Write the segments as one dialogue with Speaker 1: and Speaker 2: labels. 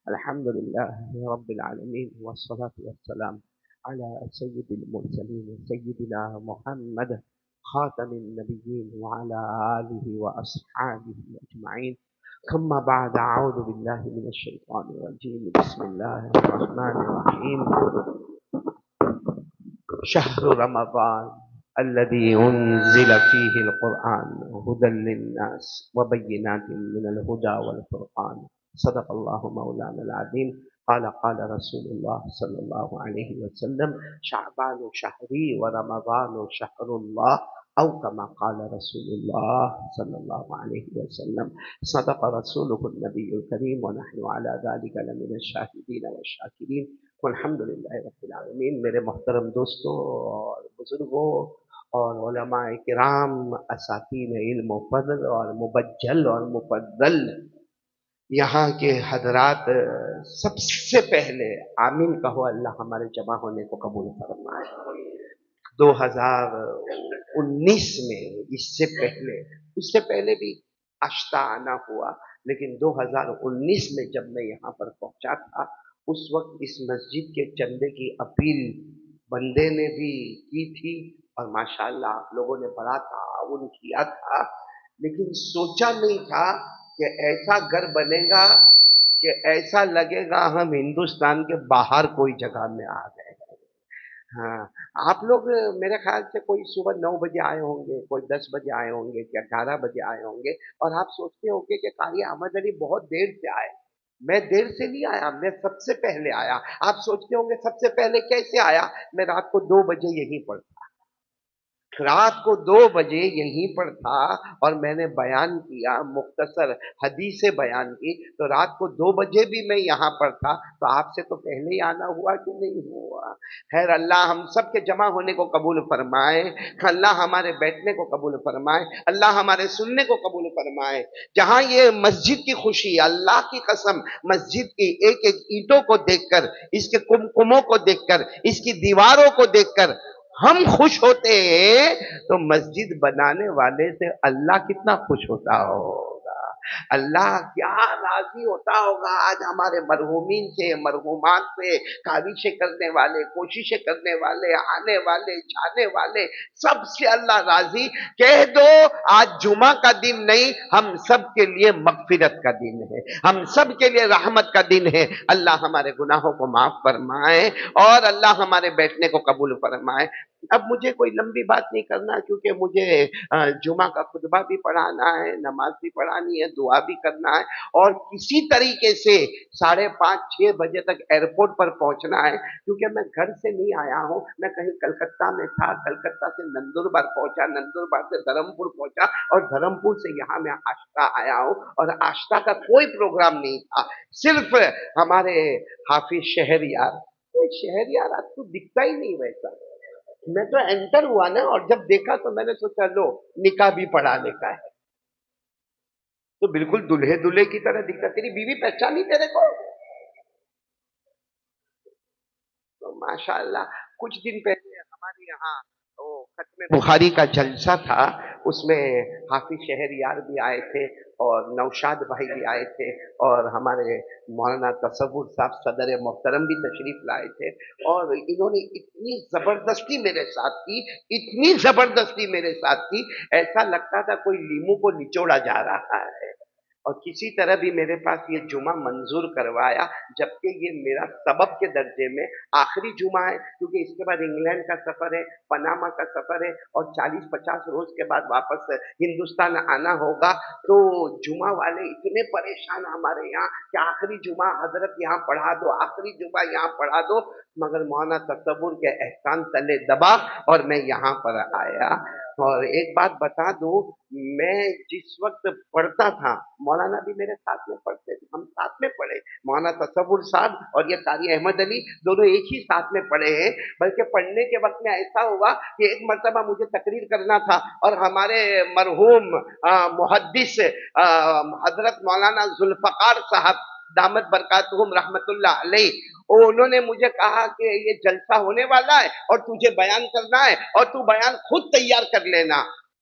Speaker 1: الحمد لله رب العالمين، والصلاة والسلام على سيد المرسلين سيدنا محمد خاتم النبيين وعلى آله وأصحابه أجمعين. ثم بعد، أعوذ بالله من الشيطان الرجيم. بسم الله الرحمن الرحيم. شهر رمضان الذي أنزل فيه القرآن هدى للناس وبينات من الهدى والفرقان. صدق الله مولانا العظيم. قال رسول الله صلى الله عليه وسلم: شعبان شهري ورمضان شهر الله، أو كما قال رسول الله صلى الله عليه وسلم. صدق رسوله النبي الكريم، ونحن على ذلك لمن الشاهدين والشاكرين، والحمد للہ رب العالمین. میرے محترم دوستوں اور بزرگوں اور علماء کرام، اساتین علم و فضل اور مبجل اور مفضل یہاں کے حضرات، سب سے پہلے آمین کہو، اللہ ہمارے جمع ہونے کو قبول فرمائے. 2019 میں اس سے پہلے بھی اشتا آنا ہوا، لیکن 2019 میں جب میں یہاں پر پہنچا تھا، اس وقت اس مسجد کے چندے کی اپیل بندے نے بھی کی تھی، اور ماشاءاللہ آپ لوگوں نے بڑا تعاون کیا تھا، لیکن سوچا نہیں تھا کہ ایسا گھر بنے گا کہ ایسا لگے گا ہم ہندوستان کے باہر کوئی جگہ میں آ گئے. ہاں، آپ لوگ میرے خیال سے کوئی صبح 9 بجے آئے ہوں گے، کوئی 10 بجے آئے ہوں گے، یا 11 بجے آئے ہوں گے، اور آپ سوچتے ہوں گے کہ قاری احمد علی بہت دیر سے آئے. میں دیر سے نہیں آیا، میں سب سے پہلے آیا. آپ سوچتے ہوں گے سب سے پہلے کیسے آیا؟ میں رات کو 2 بجے یہیں پر تھا، رات کو 2 بجے یہیں پر تھا، اور میں نے بیان کیا، مختصر حدیثیں بیان کی، تو رات کو 2 بجے بھی میں یہاں پر تھا. تو آپ سے تو پہلے ہی آنا ہوا کہ نہیں ہوا؟ خیر، اللہ ہم سب کے جمع ہونے کو قبول فرمائے، اللہ ہمارے بیٹھنے کو قبول فرمائے، اللہ ہمارے سننے کو قبول فرمائے. جہاں یہ مسجد کی خوشی، اللہ کی قسم، مسجد کی ایک ایک اینٹوں کو دیکھ کر، اس کے کمکموں کو دیکھ کر، اس کی دیواروں کو دیکھ کر ہم خوش ہوتے ہیں، تو مسجد بنانے والے سے اللہ کتنا خوش ہوتا ہوگا، اللہ کیا راضی ہوتا ہوگا. آج ہمارے مرحومین سے، مرحومات سے، کاوشیں کرنے والے، کوششیں کرنے والے، آنے والے، جانے والے، سب سے اللہ راضی. کہہ دو آج جمعہ کا دن نہیں، ہم سب کے لیے مغفرت کا دن ہے، ہم سب کے لیے رحمت کا دن ہے. اللہ ہمارے گناہوں کو معاف فرمائے، اور اللہ ہمارے بیٹھنے کو قبول فرمائے. اب مجھے کوئی لمبی بات نہیں کرنا، کیونکہ مجھے جمعہ کا خطبہ بھی پڑھانا ہے، نماز بھی پڑھانی ہے، دعا بھی کرنا ہے، اور کسی طریقے سے 5:30-6 بجے تک ایئرپورٹ پر پہنچنا ہے. کیونکہ میں گھر سے نہیں آیا ہوں، میں کہیں کلکتہ میں تھا، کلکتہ سے نندوربار پہنچا، نندوربار سے دھرمپور پہنچا، اور دھرمپور سے یہاں میں آشتا آیا ہوں. اور آشتا کا کوئی پروگرام نہیں تھا، صرف ہمارے حافظ شہریار. شہریار آج تو دکھتا ہی نہیں ویسا. میں تو انٹر ہوا نا، اور جب دیکھا تو میں نے سوچا لو نکاح بھی پڑھانے کا ہے، تو بالکل دلہے دلہے کی طرح دکھتا. تیری بیوی پہچانی تیرے کو؟ تو ماشاءاللہ کچھ دن پہلے ہمارے یہاں وہ ختم بخاری کا جلسہ تھا، اس میں حافظ شہریار بھی آئے تھے، اور نوشاد بھائی بھی آئے تھے، اور ہمارے مولانا تصور صاحب صدر محترم بھی تشریف لائے تھے. اور انہوں نے اتنی زبردستی میرے ساتھ کی، اتنی زبردستی میرے ساتھ کی، ایسا لگتا تھا کوئی لیمو کو نچوڑا جا رہا ہے. اور کسی طرح بھی میرے پاس یہ جمعہ منظور کروایا، جبکہ یہ میرا سبب کے درجے میں آخری جمعہ ہے، کیونکہ اس کے بعد انگلینڈ کا سفر ہے، پناما کا سفر ہے، اور 40-50 روز کے بعد واپس ہندوستان آنا ہوگا. تو جمعہ والے اتنے پریشان ہمارے یہاں کہ آخری جمعہ حضرت یہاں پڑھا دو، آخری جمعہ یہاں پڑھا دو. مگر مولانا تصور کے احسان تلے دبا اور میں یہاں پر آیا. اور ایک بات بتا دوں، میں جس وقت پڑھتا تھا، مولانا بھی میرے ساتھ میں پڑھتے تھے، ہم ساتھ میں پڑھے. مولانا تصور صاحب اور یہ قاری احمد علی دونوں ایک ہی ساتھ میں پڑھے ہیں. بلکہ پڑھنے کے وقت میں ایسا ہوا کہ ایک مرتبہ مجھے تقریر کرنا تھا، اور ہمارے مرحوم محدث حضرت مولانا ذوالفقار صاحب دامت برکاتہم رحمت اللہ علیہ، انہوں نے مجھے کہا کہ یہ جلسہ ہونے والا ہے اور تجھے بیان کرنا ہے، اور تو بیان خود تیار کر لینا.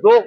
Speaker 1: 2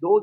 Speaker 1: 2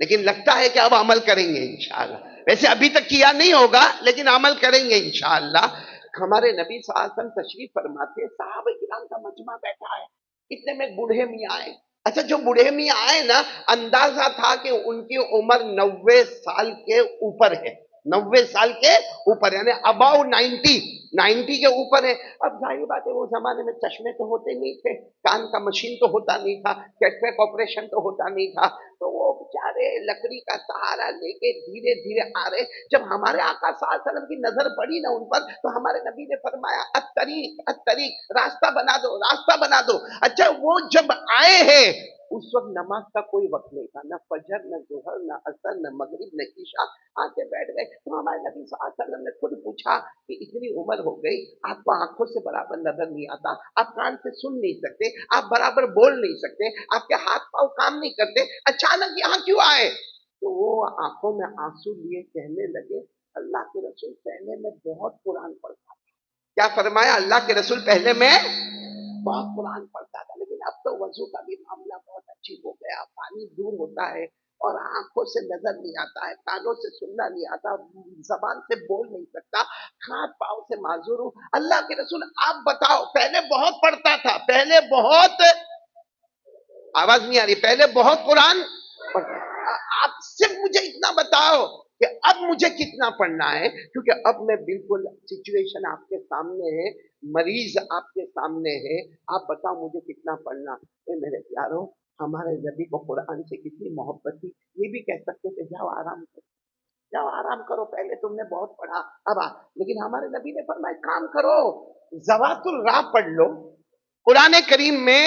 Speaker 1: لیکن لگتا ہے کہ اب عمل کریں گے انشاءاللہ. ویسے ابھی تک کیا نہیں ہوگا لیکن عمل کریں گے انشاءاللہ. ہمارے نبی صلی اللہ علیہ وسلم تشریف فرماتے، صحابہ کرام کا مجمع بیٹھا ہے، اتنے میں بوڑھے میاں آئے. اچھا جو بوڑھے میاں آئے نا، اندازہ تھا کہ ان کی عمر 90 سال کے اوپر ہے، 90 سال کے اوپر، یعنی اباؤ 90 کے اوپر ہے. اب ظاہر بات ہے وہ زمانے میں چشمے تو ہوتے نہیں تھے، کان کا مشین تو ہوتا نہیں تھا، کیٹریک آپریشن تو ہوتا نہیں تھا، تو وہ بیچارے لکڑی کا سہارا لے کے دھیرے دھیرے آ رہے. جب ہمارے آقا صلی اللہ علیہ وسلم کی نظر پڑی نا ان پر، تو ہمارے نبی نے فرمایا الطریق الطریق، راستہ بنا دو راستہ بنا دو. اچھا وہ جب آئے ہیں اس وقت نماز کا کوئی وقت نہیں تھا، نہ فجر نہ ظہر نہ عصر نہ مغرب نہ عشاء. آ کے بیٹھ گئے. تو ہمارے نبی صلی اللہ علیہ وسلم نے خود پوچھا کہ اتنی عمر ہو گئی، آپ کو آنکھوں سے برابر نظر نہیں آتا، آپ کان سے سن نہیں سکتے، آپ برابر بول نہیں سکتے، آپ کے ہاتھ پاؤں کام نہیں کرتے، اچانک یہاں کیوں آئے؟ تو وہ آنکھوں میں آنسو لیے کہنے لگے اللہ کے رسول پہلے میں بہت قرآن پڑھتا تھا. کیا فرمایا؟ اللہ کے رسول پہلے میں بہت قرآن پڑھتا تھا، لیکن اب تو وضو کا بھی معاملہ بہت عجیب ہو گیا، پانی دور ہوتا ہے اور آنکھوں سے نظر نہیں آتا ہے، کانوں سے سننا نہیں آتا، زبان سے بول نہیں سکتا، ہاتھ پاؤں سے معذور ہوں. اللہ کے رسول آپ بتاؤ، پہلے بہت پڑھتا تھا، پہلے بہت، آواز نہیں آ رہی، پہلے بہت قرآن پڑھتا تھا، آپ صرف مجھے اتنا بتاؤ کہ اب مجھے کتنا پڑھنا ہے، کیونکہ اب میں بالکل سچویشن آپ کے سامنے ہے، مریض آپ کے سامنے ہے، آپ بتاؤ مجھے کتنا پڑھنا. اے میرے پیاروں، ہمارے نبی کو قرآن سے کتنی محبت تھی، یہ بھی کہہ سکتے تھے جاؤ آرام کرو، جاؤ آرام کرو، پہلے تم نے بہت پڑھا اب لیکن ہمارے نبی نے فرمایا کام کرو، زوات الراہ پڑھ لو. قرآن کریم میں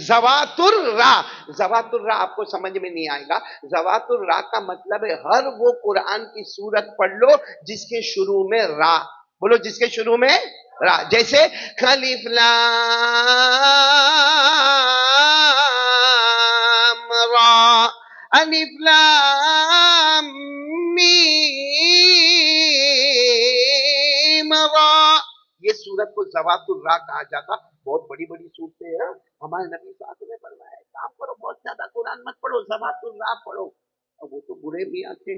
Speaker 1: زوات الراہ، زوات الراہ آپ کو سمجھ میں نہیں آئے گا. زوات الراہ کا مطلب ہے ہر وہ قرآن کی سورت پڑھ لو جس کے شروع میں را، بولو جس کے شروع میں را. جیسے الف لام را، الف لام میم را، یہ سورت کو زوات الراہ کہا جاتا. بہت بڑی بڑی صورتیں ہیں. ہمارے نبی صلی اللہ علیہ وسلم نے فرمایا کام کرو، بہت زیادہ قرآن مت پڑھو، زوات الراہ پڑھو. اب وہ تو بڑے میاں تھے،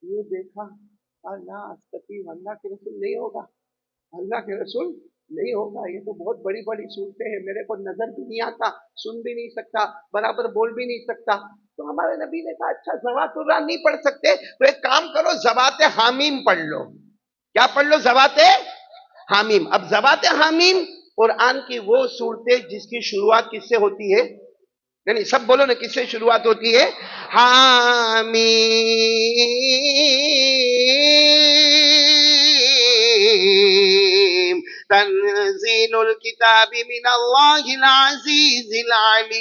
Speaker 1: یہ دیکھا اللہ استقیم، اللہ کے رسول نہیں ہوگا، اللہ کے رسول نہیں ہوگا، یہ تو بہت بڑی بڑی صورتیں ہیں، میرے کو نظر بھی نہیں آتا، سن بھی نہیں سکتا، برابر بول بھی نہیں سکتا. تو ہمارے نبی نے کہا اچھا زوات الراہ نہیں پڑھ سکتے تو ایک کام کرو زوات حامیم پڑھ لو. کیا پڑھ لو؟ زوات حامیم. اب زوات حامیم قرآن کی وہ صورتیں جس کی شروعات کس سے ہوتی ہے؟ نہیں سب بولو نا، کس سے شروعات ہوتی ہے؟ حامیم تنزیل الکتاب من اللہ العزیز العلیم.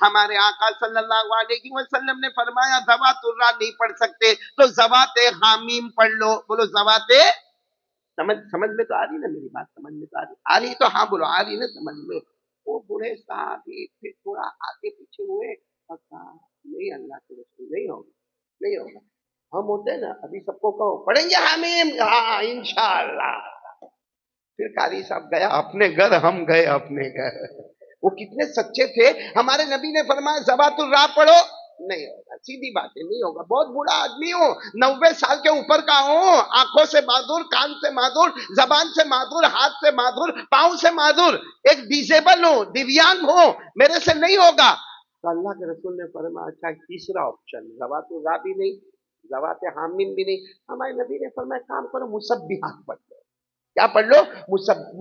Speaker 1: ہمارے آقا صلی اللہ علیہ وسلم نے فرمایا زوات الراہ نہیں پڑھ سکتے تو زوات حامیم پڑھ لو. بولو زوات، سمجھ میں تو آ رہی نا میری بات؟ سمجھ میں تو آ رہی تو ہاں بولو، آ رہی نا سمجھ میں؟ وہ بوڑھے صاحب پھر تھوڑا آگے پیچھے ہوئے اور کہا نہیں اللہ کے رسول نہیں ہوگا، نہیں ہوگا. ہم ہوتے نا ابھی سب کو کہو پڑھیں گے حامیم، ہاں انشاءاللہ. پھر قاری صاحب گیا اپنے گھر، ہم گئے اپنے گھر. وہ کتنے سچے تھے. ہمارے نبی نے فرمایا زوات الراہ پڑھو، نہیں ہوگا، سیدھی بات ہے نہیں ہوگا. بہت بوڑھا آدمی ہوں، 90 سال کے اوپر کا ہوں، آنکھوں سے معذور، کان سے معذور، زبان سے معذور، ہاتھ سے معذور، پاؤں سے معذور، ایک ڈیزیبل ہوں، دیویانگ ہوں، میرے سے نہیں ہوگا. تو اللہ کے رسول نے فرمایا اچھا تیسرا آپشن، زوات الراہ بھی نہیں، زوات حامیم بھی نہیں. ہمارے نبی نے فرمایا کام کرو مسبحات پڑھ لو. کیا پڑھ لو؟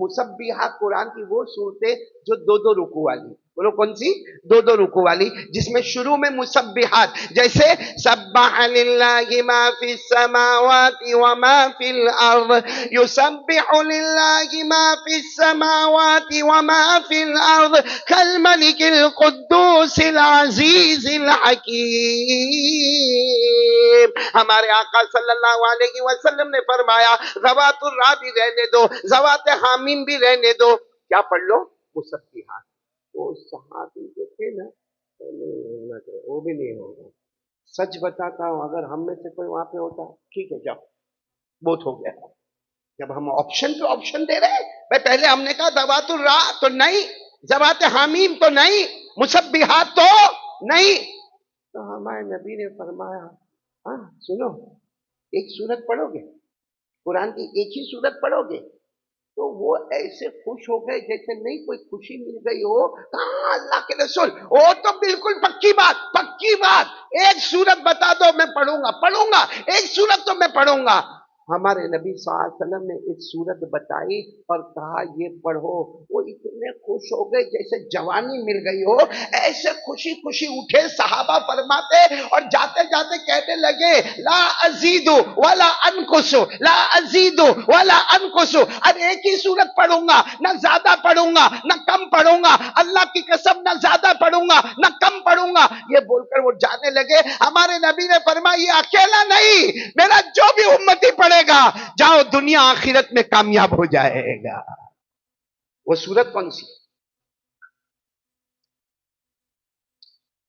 Speaker 1: مسبحات قرآن کی وہ صورتیں جو دو دو رکوع والی. بولو کون سی؟ دو دو رکوع والی، جس میں شروع میں مسبحات، جیسے سبح للہ ما فی السماوات وما فی الارض، یسبح للہ ما فی السماوات وما فی الارض کالملک القدوس العزیز الحکیم. ہمارے آقا صلی اللہ علیہ وسلم نے فرمایا زوات الراہ بھی رہنے دو، زوات حامیم بھی رہنے دو. کیا پڑھ لو؟ مسبحات. وہ صحابی جو تھے نا وہ بھی نہیں ہوگا. سچ بتاتا ہوں اگر ہم میں سے کوئی وہاں پہ ہوتا ٹھیک ہے جاؤ بہت ہو گیا. جب ہم آپشن پہ آپشن دے رہے بھائی، پہلے ہم نے کہا زوات الراہ تو نہیں، زوات حامیم تو نہیں، مسبحات تو نہیں. تو ہمارے نبی نے فرمایا ہاں سنو، ایک سورت پڑھو گے، قرآن کی ایک ہی سورت پڑھو گے، تو وہ ایسے خوش ہو گئے جیسے نہیں کوئی خوشی مل گئی ہو. کہاں اللہ کے رسول، وہ تو بالکل پکی بات، پکی بات، ایک سورت بتا دو میں پڑھوں گا، پڑھوں گا، ایک سورت تو میں پڑھوں گا. ہمارے نبی صلی اللہ علیہ وسلم نے ایک سورت بتائی اور کہا یہ پڑھو. وہ اتنے خوش ہو گئے جیسے جوانی مل گئی ہو، ایسے خوشی خوشی اٹھے. صحابہ فرماتے اور جاتے جاتے کہنے لگے لا ازید ولا انقص، لا ازید ولا انقص. اب ایک ہی سورت پڑھوں گا، نہ زیادہ پڑھوں گا نہ کم پڑھوں گا، اللہ کی قسم نہ زیادہ پڑھوں گا نہ کم پڑھوں گا. یہ بول کر وہ جانے لگے. ہمارے نبی نے فرمایا یہ اکیلا نہیں، میرا جو بھی امتی پڑھے گا جاؤ دنیا آخرت میں کامیاب ہو جائے گا. وہ سورت کون سی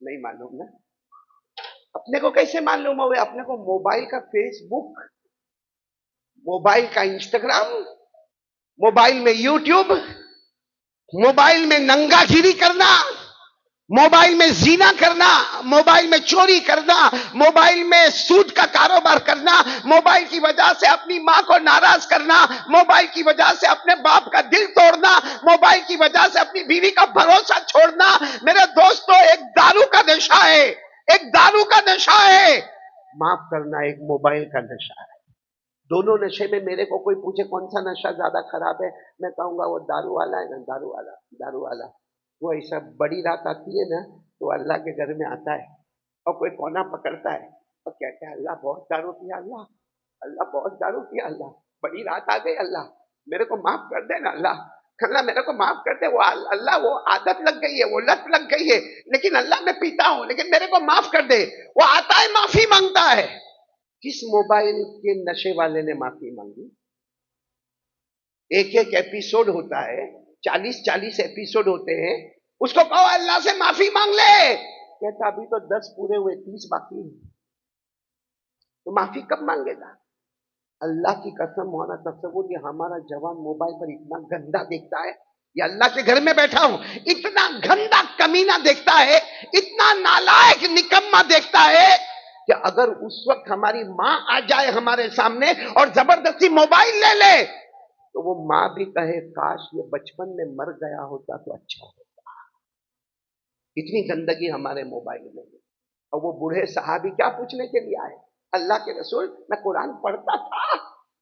Speaker 1: نہیں معلوم نا؟ اپنے کو کیسے معلوم ہوئے؟ اپنے کو موبائل کا فیس بک، موبائل کا انسٹاگرام، موبائل میں یوٹیوب، موبائل میں ننگا گیری کرنا، موبائل میں زینا کرنا، موبائل میں چوری کرنا، موبائل میں سود کا کاروبار کرنا، موبائل کی وجہ سے اپنی ماں کو ناراض کرنا، موبائل کی وجہ سے اپنے باپ کا دل توڑنا، موبائل کی وجہ سے اپنی بیوی کا بھروسہ چھوڑنا. میرے دوستو ایک دارو کا نشہ ہے، ایک دارو کا نشہ ہے، معاف کرنا ایک موبائل کا نشہ ہے. دونوں نشے میں میرے کو کوئی پوچھے کون سا نشہ زیادہ خراب ہے، میں کہوں گا وہ دارو والا ہے نا، دارو والا، دارو والا. وہ ایسا بڑی رات آتی ہے نا تو اللہ کے گھر میں آتا ہے اور کوئی کونا پکڑتا ہے اور کہتا ہے اللہ بہت دارو پیا، اللہ اللہ بہت دارو پیا، اللہ بڑی رات آ گئی، اللہ میرے کو معاف کر دے نا، اللہ اللہ میرے کو معاف کر دے. وہ اللہ وہ عادت لگ گئی ہے، وہ لت لگ گئی ہے، لیکن اللہ میں پیتا ہوں لیکن میرے کو معاف کر دے. وہ آتا ہے معافی مانگتا ہے. کس موبائل کے نشے والے نے معافی مانگی؟ ایک ایک ایپیسوڈ ہوتا ہے، 40 ایپیسوڈ ہوتے ہیں، اس کو کہو اللہ سے معافی مانگ لے، کہتا ابھی تو 10 پورے ہوئے 30 باقی ہیں. تو معافی کب مانگے گا؟ اللہ کی قسم ہونا تصور یہ ہمارا جوان موبائل پر اتنا گندا دیکھتا ہے. یہ اللہ کے گھر میں بیٹھا ہوں، اتنا گندا کمینہ دیکھتا ہے، اتنا نالائق نکما دیکھتا ہے کہ اگر اس وقت ہماری ماں آ جائے ہمارے سامنے اور زبردستی موبائل لے لے تو وہ ماں بھی کہے کاش یہ بچپن میں مر گیا ہوتا تو اچھا ہوتا. اتنی گندگی ہمارے موبائل میں ہے. اور وہ بوڑھے صحابی کیا پوچھنے کے لیے آئے؟ اللہ کے رسول میں قرآن پڑھتا تھا،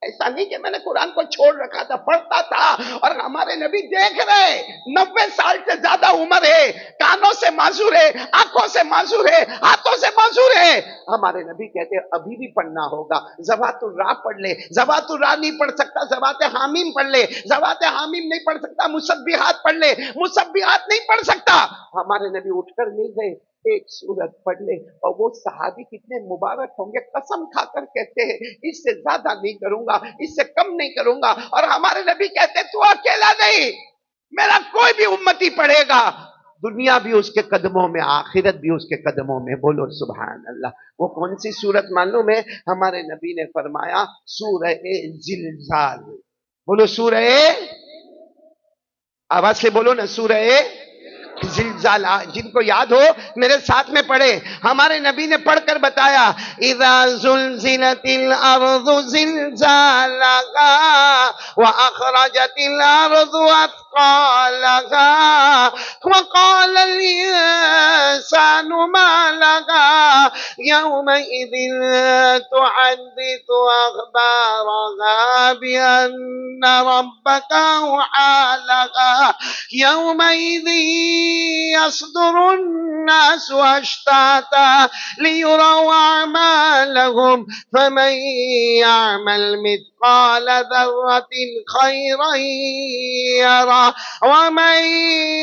Speaker 1: ایسا نہیں کہ میں نے قرآن کو چھوڑ رکھا تھا، پڑھتا تھا. اور ہمارے نبی دیکھ رہے 90 سال سے زیادہ عمر ہے، کانوں سے معذور ہے، آنکھوں سے معذور ہے، ہاتھوں سے معذور ہے. ہمارے نبی کہتے ہیں ابھی بھی پڑھنا ہوگا. زوات الراہ پڑھ لے، زوات الراہ نہیں پڑھ سکتا زوات حامیم پڑھ لے، زوات حامیم نہیں پڑھ سکتا مسبحات پڑھ لے، مسبحات نہیں پڑھ سکتا. ہمارے نبی اٹھ کر نہیں گئے، ایک سورت پڑھ لے. اور وہ صحابی کتنے مبارک ہوں گے، قسم کھا کر کہتے ہیں اس سے زیادہ نہیں کروں گا، اس سے کم نہیں کروں گا. اور ہمارے نبی کہتے تو اکیلا نہیں، میرا کوئی بھی امتی پڑھے گا دنیا بھی اس کے قدموں میں، آخرت بھی اس کے قدموں میں. بولو سبحان اللہ. وہ کون سی سورت معلوم ہے؟ ہمارے نبی نے فرمایا سورہ زلزال. بولو سورہ، آواز سے بولو نا، سورہ زلزال. جن کو یاد ہو میرے ساتھ میں پڑھے. ہمارے نبی نے پڑھ کر بتایا اذا زلزلت الارض زلزالها واخرجت الارض اثقالها وقال الانسان ما لها يومئذ تحدث اخبارها بان ربك اوحى لها يومئذ يصدر الناس اشتاتا ليروا اعمالهم فمن يعمل مثقال ذرة خيرا يره ومن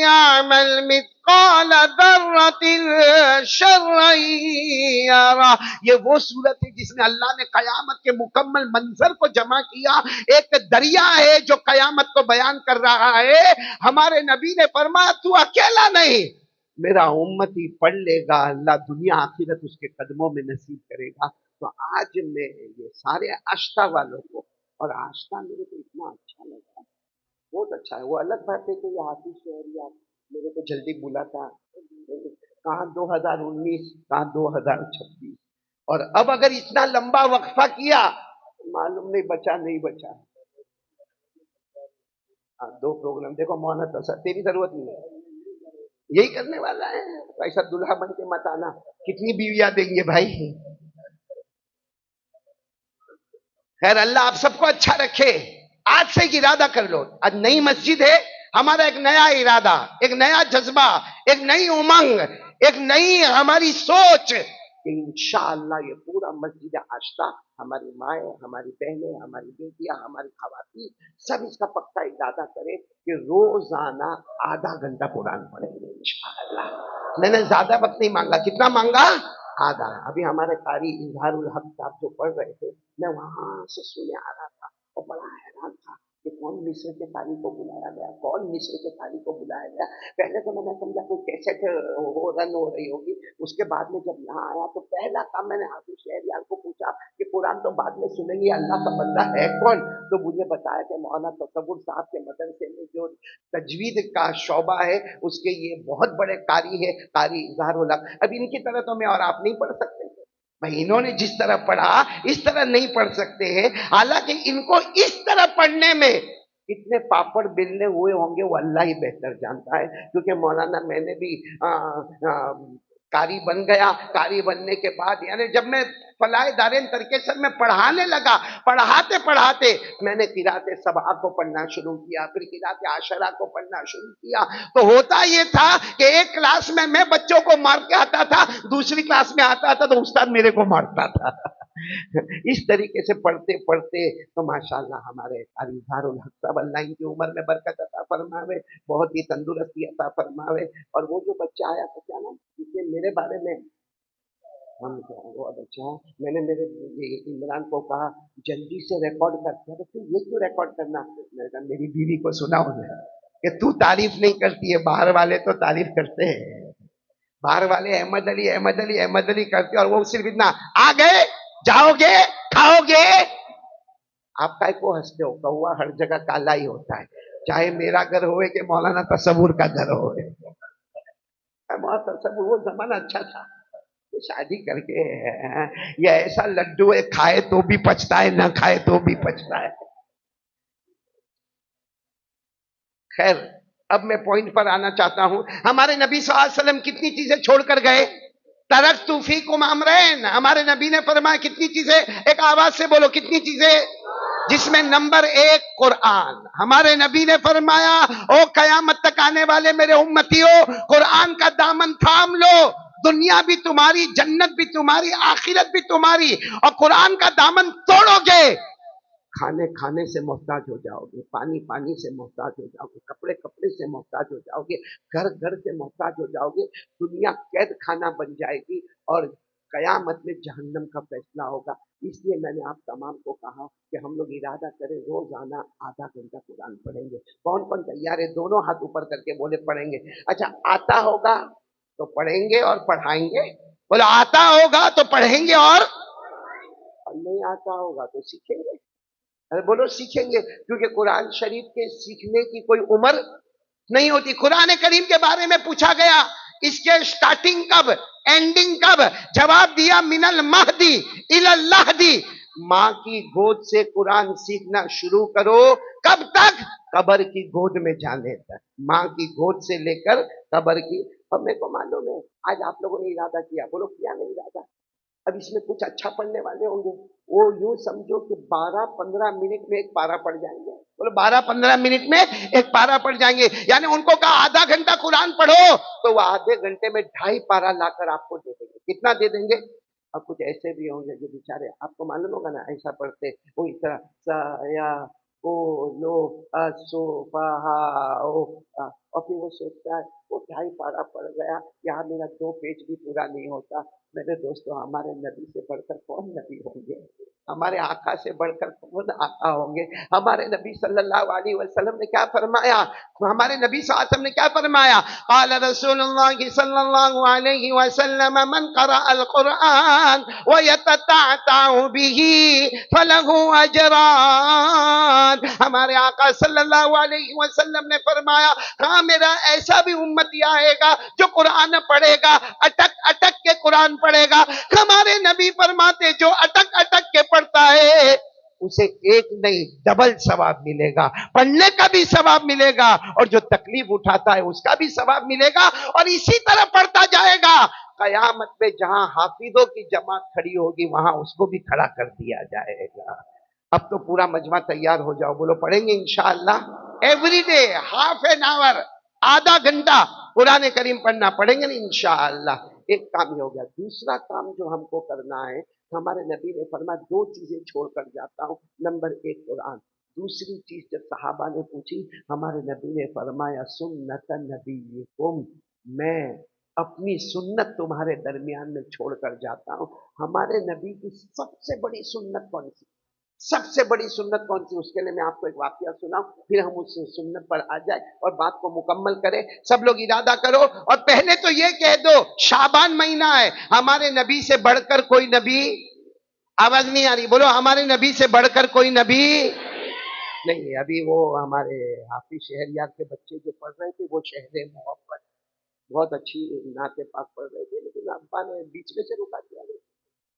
Speaker 1: يعمل مثقال ذرة شرا يره. یہ وہ صورت ہے جس میں اللہ نے قیامت کے مکمل منظر کو جمع کیا. ایک دریا ہے جو قیامت کو بیان کر رہا ہے. ہمارے نبی نے فرمایا تو اکیلا نہیں، میرا امتی پڑھ لے گا اللہ دنیا آخرت اس کے قدموں میں نصیب کرے گا. تو آج میں یہ سارے آشتا والوں کو، اور آشتا میرے کو اتنا اچھا لگا، بہت اچھا ہے. وہ الگ بات ہے کہ یہ حافظ شہریات میرے کو جلدی بلاتا کہاں 2019، کہاں 2026، اور اب اگر اتنا لمبا وقفہ کیا معلوم نہیں بچا نہیں بچا. ہاں 2 پروگرام دیکھو مولانا تصور، تیری ضرورت نہیں ہے، یہی کرنے والا ہے. ایسا دلہا بن کے مت آنا، کتنی بیویاں دیں گے بھائی. خیر اللہ آپ سب کو اچھا رکھے. آج سے ایک ارادہ کر لو، آج نئی مسجد ہے، ہمارا ایک نیا ارادہ، ایک نیا جذبہ، ایک نئی امنگ، ایک نئی ہماری سوچ کہ انشاءاللہ یہ پورا مسجد آشتا، ہماری مائیں، ہماری بہنیں، ہماری بیٹیاں، ہماری خواتین سب اس کا پکا ارادہ کرے کہ روزانہ آدھا گھنٹہ قرآن پڑھیں گے انشاءاللہ. میں نے زیادہ وقت نہیں مانگا، کتنا مانگا؟ آدھا. ابھی ہمارے قاری اظہار الحق صاحب جو پڑھ رہے تھے، میں وہاں سے سنے آ رہا تھا اور بڑا حیران تھا کہ کون مصر کے قاری کو بلایا گیا، کون مصر کے قاری کو بلایا گیا. پہلے تو میں نے سمجھا کوئی کیسٹ رن ہو رہی ہوگی. اس کے بعد میں جب یہاں آیا تو پہلا کام میں نے حافظ شہریار کو پوچھا کہ قرآن تو بعد میں سنیں گے، اللہ کا بندہ ہے کون؟ تو مجھے بتایا کہ مولانا تصور صاحب کے مدرسے میں جو تجوید کا شعبہ ہے اس کے یہ بہت بڑے قاری ہے، قاری اظہار الحق. اب ان کی طرح تو میں اور آپ نہیں پڑھ سکتے بھائی، انہوں نے جس طرح پڑھا اس طرح نہیں پڑھ سکتے ہیں. حالانکہ ان کو اس طرح پڑھنے میں کتنے پاپڑ بیلنے ہوئے ہوں گے وہ اللہ ہی بہتر جانتا ہے. کیونکہ مولانا میں نے بھی قاری بن گیا. قاری بننے کے بعد یعنی جب میں فلاح دارین ترکیسر میں پڑھانے لگا، پڑھاتے پڑھاتے میں نے قرات سبعہ کو پڑھنا شروع کیا، پھر قرات عشرہ کو پڑھنا شروع کیا. تو ہوتا یہ تھا کہ ایک کلاس میں بچوں کو مار کے آتا تھا، دوسری کلاس میں آتا تھا تو استاد میرے کو مارتا تھا. اس طریقے سے پڑھتے پڑھتے تو ماشاءاللہ ہمارے قاری اظہار الحق صاحب اللہ ان کی عمر میں برکت عطا فرماوے، بہت ہی تندرستی عطا فرماوے. اور وہ جو بچہ آیا تھا کیا نام، جس نے میرے بارے میں بہت اچھا، میں نے میرے عمران کو کہا جلدی سے ریکارڈ کر. تو یہ کیوں ریکارڈ کرنا؟ میں نے کہا میری بیوی کو سناؤ کہ تو تعریف نہیں کرتی ہے، باہر والے تو تعریف کرتے ہیں، باہر والے احمد علی احمد علی احمد علی کرتے، اور وہ صرف اتنا آ گئے جاؤ گے کھاؤ گے. آپ کا کو ہنستے ہو، کوا ہر جگہ کالا ہی ہوتا ہے، چاہے میرا گھر ہوئے کہ مولانا تصور کا گھر ہوئے. بہت تصور، وہ زمانہ اچھا تھا. شادی کر کے یہ ایسا لڈو ہے، کھائے تو بھی پچتا ہے، نہ کھائے تو بھی پچتا ہے. خیر اب میں پوائنٹ پر آنا چاہتا ہوں. ہمارے نبی صلی اللہ علیہ وسلم کتنی چیزیں چھوڑ کر گئے؟ ترکت فیکم امرین. ہمارے نبی نے فرمایا کتنی چیزیں، ایک آواز سے بولو کتنی چیزیں، جس میں نمبر 1 قرآن. ہمارے نبی نے فرمایا او قیامت تک آنے والے میرے امتیوں، قرآن کا دامن تھام لو، دنیا بھی تمہاری، جنت بھی تمہاری، آخرت بھی تمہاری. اور قرآن کا دامن توڑو گے، کھانے کھانے سے محتاج ہو جاؤ گے، پانی پانی سے محتاج ہو جاؤ گے، کپڑے کپڑے سے محتاج ہو جاؤ گے، گھر گھر سے محتاج ہو جاؤ گے. دنیا قید خانہ بن جائے گی اور قیامت میں جہنم کا فیصلہ ہوگا. اس لیے میں نے آپ تمام کو کہا کہ ہم لوگ ارادہ کریں روزانہ آدھا گھنٹہ قرآن پڑھیں گے. کون کون تیار ہے؟ دونوں ہاتھ اوپر کر کے بولے پڑھیں گے. اچھا آتا ہوگا تو پڑھیں گے اور پڑھائیں گے. بولے آتا ہوگا تو پڑھیں گے اور نہیں آتا ہوگا تو سیکھیں گے. ارے بولو سیکھیں گے، کیونکہ قرآن شریف کے سیکھنے کی کوئی عمر نہیں ہوتی. قرآن کریم کے بارے میں پوچھا گیا اس کے سٹارٹنگ کب، اینڈنگ کب؟ جواب دیا من المہدی الی اللحدی. ماں کی گود سے قرآن سیکھنا شروع کرو، کب تک؟ قبر کی گود میں جانے تک. ماں کی گود سے لے کر قبر کی. اب میرے کو معلوم ہے آج آپ لوگوں نے ارادہ کیا، بولو کیا نہیں ارادہ؟ اب اس میں کچھ اچھا پڑھنے والے ہوں گے، وہ یوں سمجھو کہ 12-15 منٹ میں ایک پارا پڑھ جائیں گے. بولو 12-15 منٹ میں ایک پارا پڑھ جائیں گے. یعنی ان کو کہا آدھا گھنٹہ قرآن پڑھو تو وہ آدھے گھنٹے میں 2.5 پارا لا کر آپ کو دے دیں گے. کتنا دے دیں گے؟ اب کچھ ایسے بھی ہوں گے جو بیچارے، آپ کو معلوم ہوگا نا ایسا پڑھتے، وہ اس طرح سایا او لو اور پھر وہ سوچتا ہے وہ 2.5 پارا پڑھ گیا، یہاں میرا 2 پیج بھی پورا نہیں ہوتا. میرے دوستوں ہمارے نبی سے بڑھ کر کون نبی ہوں گے؟ ہمارے آقا سے بڑھ کر کون آقا ہوں گے؟ ہمارے نبی صلی اللہ علیہ وسلم نے کیا فرمایا؟ ہمارے نبی صلی اللہ علیہ وسلم نے کیا فرمایا؟ قال رسول اللہ صلی اللہ علیہ وسلم من قرأ القرآن ويتتعتع به فله اجران. ہمارے آقا صلی اللہ علیہ وسلم نے فرمایا ہاں میرا ایسا بھی امتی آئے گا جو قرآن پڑھے گا، اٹک اٹک کے قرآن پڑھے گا۔ ہمارے نبی فرماتے جو اٹک اٹک کے پڑھتا ہے اسے ایک نہیں ڈبل ثواب ملے گا، پڑھنے کا بھی ثواب ملے گا اور جو تکلیف اٹھاتا ہے اس کا بھی ثواب ملے گا، اور اسی طرح پڑھتا جائے گا۔ قیامت میں جہاں حافظوں کی جماعت کھڑی ہوگی وہاں اس کو بھی کھڑا کر دیا جائے گا۔ اب تو پورا مجمع تیار ہو جاؤ، بولو پڑھیں گے انشاءاللہ every day half an hour, آدھا گھنٹہ قرآن کریم پڑھنا پڑھیں گے نا انشاءاللہ۔ ایک کام یہ ہو گیا۔ دوسرا کام جو ہم کو کرنا ہے، ہمارے نبی نے فرمایا دو چیزیں چھوڑ کر جاتا ہوں، نمبر ایک قرآن، دوسری چیز جب صحابہ نے پوچھی ہمارے نبی نے فرمایا سنت نبیکم، میں اپنی سنت تمہارے درمیان میں چھوڑ کر جاتا ہوں۔ ہمارے نبی کی سب سے بڑی سنت کون سی؟ سب سے بڑی سنت کون سی؟ اس کے لیے میں آپ کو ایک واقعہ سناؤں، پھر ہم اس سنت پر آ جائیں اور بات کو مکمل کریں۔ سب لوگ ارادہ کرو اور پہلے تو یہ کہہ دو شعبان مہینہ ہے، ہمارے نبی سے بڑھ کر کوئی نبی، آواز نہیں آ رہی، بولو ہمارے نبی سے بڑھ کر کوئی نبی نہیں۔ ابھی وہ ہمارے حافظ شہریار کے بچے جو پڑھ رہے تھے وہ شہر محبت بہت اچھی نعت پاک پڑھ رہے تھے، لیکن ابا نے بیچ میں سے رکا دیا،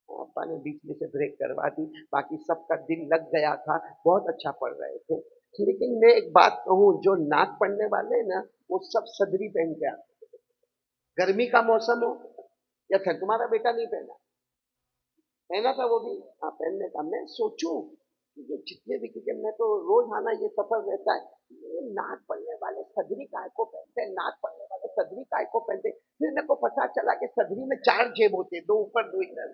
Speaker 1: ابا نے بیچ میں سے بریک کروا دی، باقی سب کا دل لگ گیا تھا، بہت اچھا پڑھ رہے تھے۔ لیکن میں ایک بات کہوں، جو نعت پڑھنے والے نا وہ سب صدری پہن کے آتے، گرمی کا موسم ہو یا پھر تمہارا بیٹا نہیں پہنا تھا وہ بھی ہاں پہننے کا۔ میں سوچوں کہ یہ جتنے بھی، کیونکہ میں تو روزانہ یہ سفر رہتا ہے، یہ نعت پڑھنے والے صدری کائے کو پہنتے ہیں، نعت پڑھنے والے صدری کائے کو پہنتے ہیں۔ پھر میرے کو پتا چلا کہ صدری میں 4 جیب ہوتے، 2 اوپر 2 ادھر،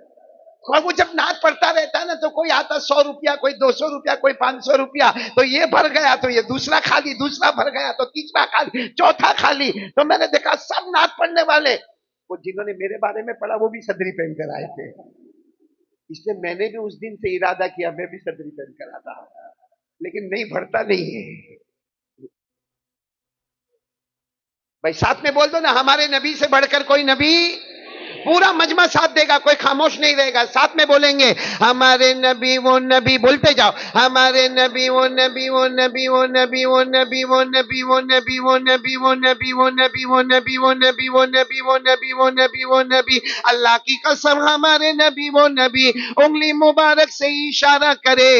Speaker 1: اور وہ جب نعت پڑھتا رہتا ہے نا تو کوئی آتا 100 روپیہ، کوئی 200 روپیہ، کوئی 500 روپیہ، تو یہ بھر گیا تو یہ دوسرا خالی، دوسرا بھر گیا تو تیسرا خالی، چوتھا خالی۔ تو میں نے دیکھا سب نعت پڑھنے والے، وہ جنہوں نے میرے بارے میں پڑھا وہ بھی صدری پہن کر آئے تھے، اس لیے میں نے بھی اس دن سے ارادہ کیا میں بھی صدری پہن کر آتا، لیکن نہیں بھرتا نہیں ہے۔ بھائی ساتھ میں بول دو نا ہمارے نبی سے بڑھ کر کوئی نبی، پورا مجمع ساتھ دے گا، کوئی خاموش نہیں رہے گا، ساتھ میں بولیں گے ہمارے نبی وہ نبی، بولتے جاؤ ہمارے نبی وہ نبی وہ نبی وہ نبی وہ نبی وہ نبی وہ نبی وہ نبی وہ نبی وہ نبی وہ نبی وہ نبی وہ نبی وہ نبی وہ نبی وہ نبی۔ اللہ کی قسم ہمارے نبی وہ نبی، انگلی مبارک سے اشارہ کرے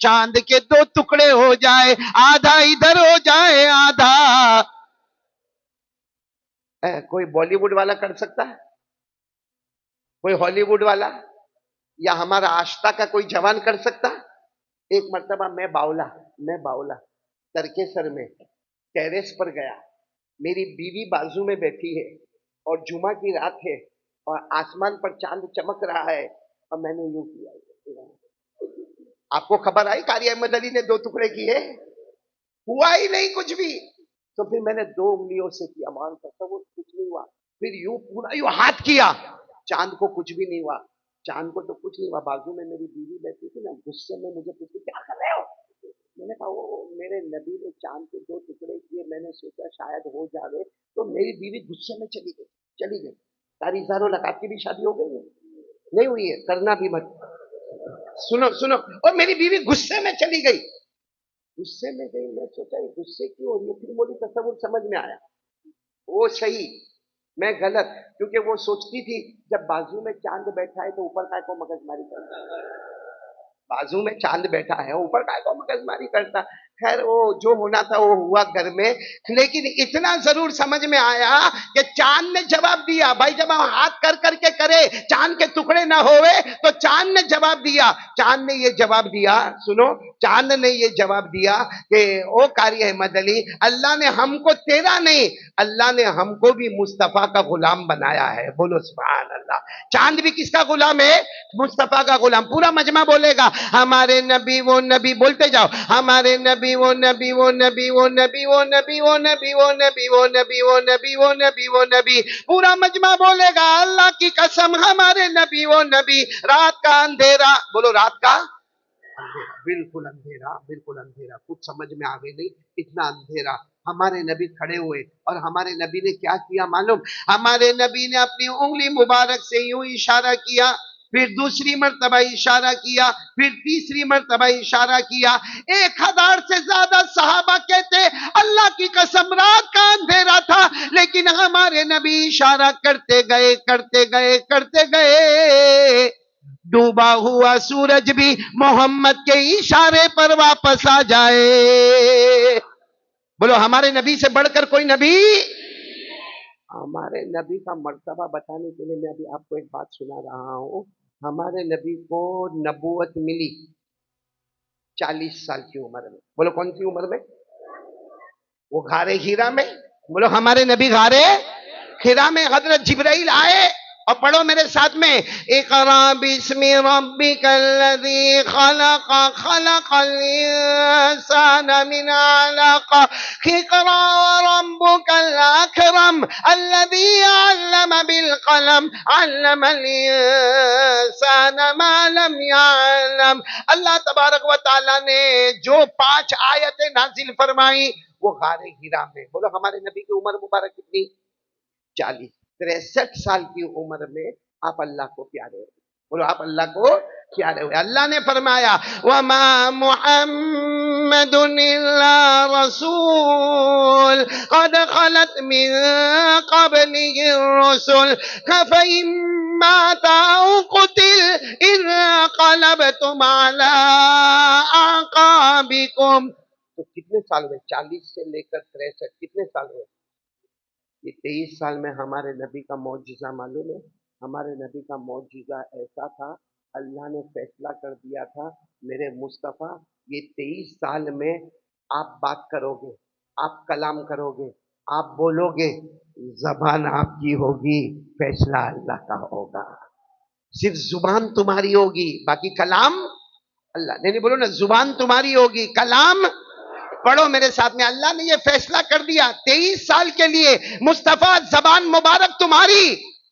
Speaker 1: چاند کے 2 ٹکڑے ہو جائے، آدھا ادھر ہو جائے آدھا۔ کوئی بالی ووڈ والا کر سکتا ہے؟ کوئی ہالی ووڈ والا یا ہمارا آشتا کا کوئی جوان کر سکتا؟ ایک مرتبہ میں باولا ترکیسر میں ٹیریس پر گیا، میری بیوی بازو میں بیٹھی ہے اور جمعہ کی رات ہے اور آسمان پر چاند چمک رہا ہے، اور میں نے یوں کیا۔ آپ کو خبر آئی قاری احمد علی نے 2 ٹکڑے کیے؟ ہوا ہی نہیں کچھ بھی۔ تو پھر میں نے 2 انگلیوں سے کیا، مان تصور کچھ نہیں ہوا، پھر یوں پورا یوں ہاتھ کیا، چاند کو کچھ بھی نہیں ہوا، چاند کو تو کچھ نہیں ہوا۔ بازو میں میری بیوی بیٹھی تھی نا، غصے میں مجھے پوچھی کیا کر رہے ہو؟ میں نے کہا وہ میرے نبی نے چاند کے 2 ٹکڑے کیے، میں نے سوچا شاید ہو جاوے، تو میری بیوی غصے میں چلی گئی۔ تاری اظہار و لقات کی بھی شادی ہو گئی ہے؟ نہیں ہوئی ہے، کرنا بھی مت۔ سنو، اور میری بیوی غصے میں چلی گئی، غصے میں گئی، میں سوچا یہ غصے کیوں ہو رہی ہے، پھر مجھے تصور سمجھ میں آیا، وہ صحیح میں غلط، کیونکہ وہ سوچتی تھی جب بازو میں چاند بیٹھا ہے تو اوپر کا کو مغز ماری کرتا ہے، بازو میں چاند بیٹھا ہے اوپر کا کو مغز ماری کرتا۔ خیر وہ جو ہونا تھا وہ ہوا گھر میں، لیکن اتنا ضرور سمجھ میں آیا کہ چاند نے جواب دیا۔ بھائی جب ہم ہاتھ کر کے کرے چاند کے ٹکڑے نہ ہوئے تو چاند نے جواب دیا، چاند نے یہ جواب دیا، سنو چاند نے یہ جواب دیا کہ او قاری احمد علی، اللہ نے ہم کو تیرا نہیں، اللہ نے ہم کو بھی مصطفیٰ کا غلام بنایا ہے۔ بولو سبحان اللہ۔ چاند بھی کس کا غلام ہے؟ مصطفیٰ کا غلام۔ پورا مجمع بولے گا ہمارے نبی وہ نبی، بولتے جاؤ ہمارے نبی وہ نبی وہ نبی وہ نبی وہ نبی وہ نبی وہ نبی وہ نبی وہ نبی وہ نبی وہ نبی۔ پورا مجمع بولے گا اللہ کی قسم ہمارے نبی وہ نبی۔ رات کا اندھیرا، بولو رات کا بالکل اندھیرا، بالکل اندھیرا، کچھ سمجھ میں آگے نہیں، اتنا اندھیرا۔ ہمارے نبی کھڑے ہوئے اور ہمارے نبی نے کیا کیا معلوم؟ ہمارے نبی نے اپنی انگلی مبارک سے یوں اشارہ کیا، پھر دوسری مرتبہ اشارہ کیا، پھر تیسری مرتبہ اشارہ کیا. 1000 سے زیادہ صحابہ کہتے اللہ کی قسم رات کا اندھیرا تھا لیکن ہمارے نبی اشارہ کرتے گئے کرتے گئے کرتے گئے. ڈوبا ہوا سورج بھی محمد کے اشارے پر واپس آ جائے. بولو ہمارے نبی سے بڑھ کر کوئی نبی. ہمارے نبی کا مرتبہ بتانے کے لیے میں ابھی آپ کو ایک بات سنا رہا ہوں. ہمارے نبی کو نبوت ملی 40 سال کی عمر میں. بولو کون سی عمر میں؟ وہ غار ہیرا میں. بولو ہمارے نبی غار ہیرا میں حضرت جبرائیل آئے اور پڑھو میرے ساتھ میں اقرا بسم ربک الذی خلق خلق الانسان من علق اقرا وربک الاکرم الذی علم بالقلم علم الانسان ما لم يعلم. اللہ تبارک و تعالی نے جو 5 آیتیں نازل فرمائی وہ غار ہیرا میں. بولو ہمارے نبی کی عمر مبارک کتنی؟ 40. 63 سال کی عمر میں آپ اللہ کو پیارے ہوئے. بولو آپ اللہ کو پیارے ہوئے. اللہ نے فرمایا وَمَا مُحَمَّدٌ إِلَّا رَسُولٌ قَدْ خَلَتْ مِن قَبْلِهِ الرُّسُلُ أَفَإِن مَّاتَ أَوْ قُتِلَ انقلبتم عَلَىٰ أَعْقَابِكُمْ. تو کتنے سال ہوئے؟ 40 سے لے کر 63. کتنے سال ہوئے؟ یہ 23 سال میں ہمارے نبی کا معجزہ معلوم ہے. ہمارے نبی کا معجزہ ایسا تھا اللہ نے فیصلہ کر دیا تھا میرے مصطفیٰ یہ 23 سال میں آپ بات کرو گے، آپ کلام کرو گے، آپ بولو گے، زبان آپ کی ہوگی، فیصلہ اللہ کا ہوگا. صرف زبان تمہاری ہوگی باقی کلام اللہ. نہیں بولو نا زبان تمہاری ہوگی کلام. پڑھو میرے ساتھ میں اللہ نے یہ فیصلہ کر دیا 23 سال کے لیے مصطفیٰ زبان مبارک تمہاری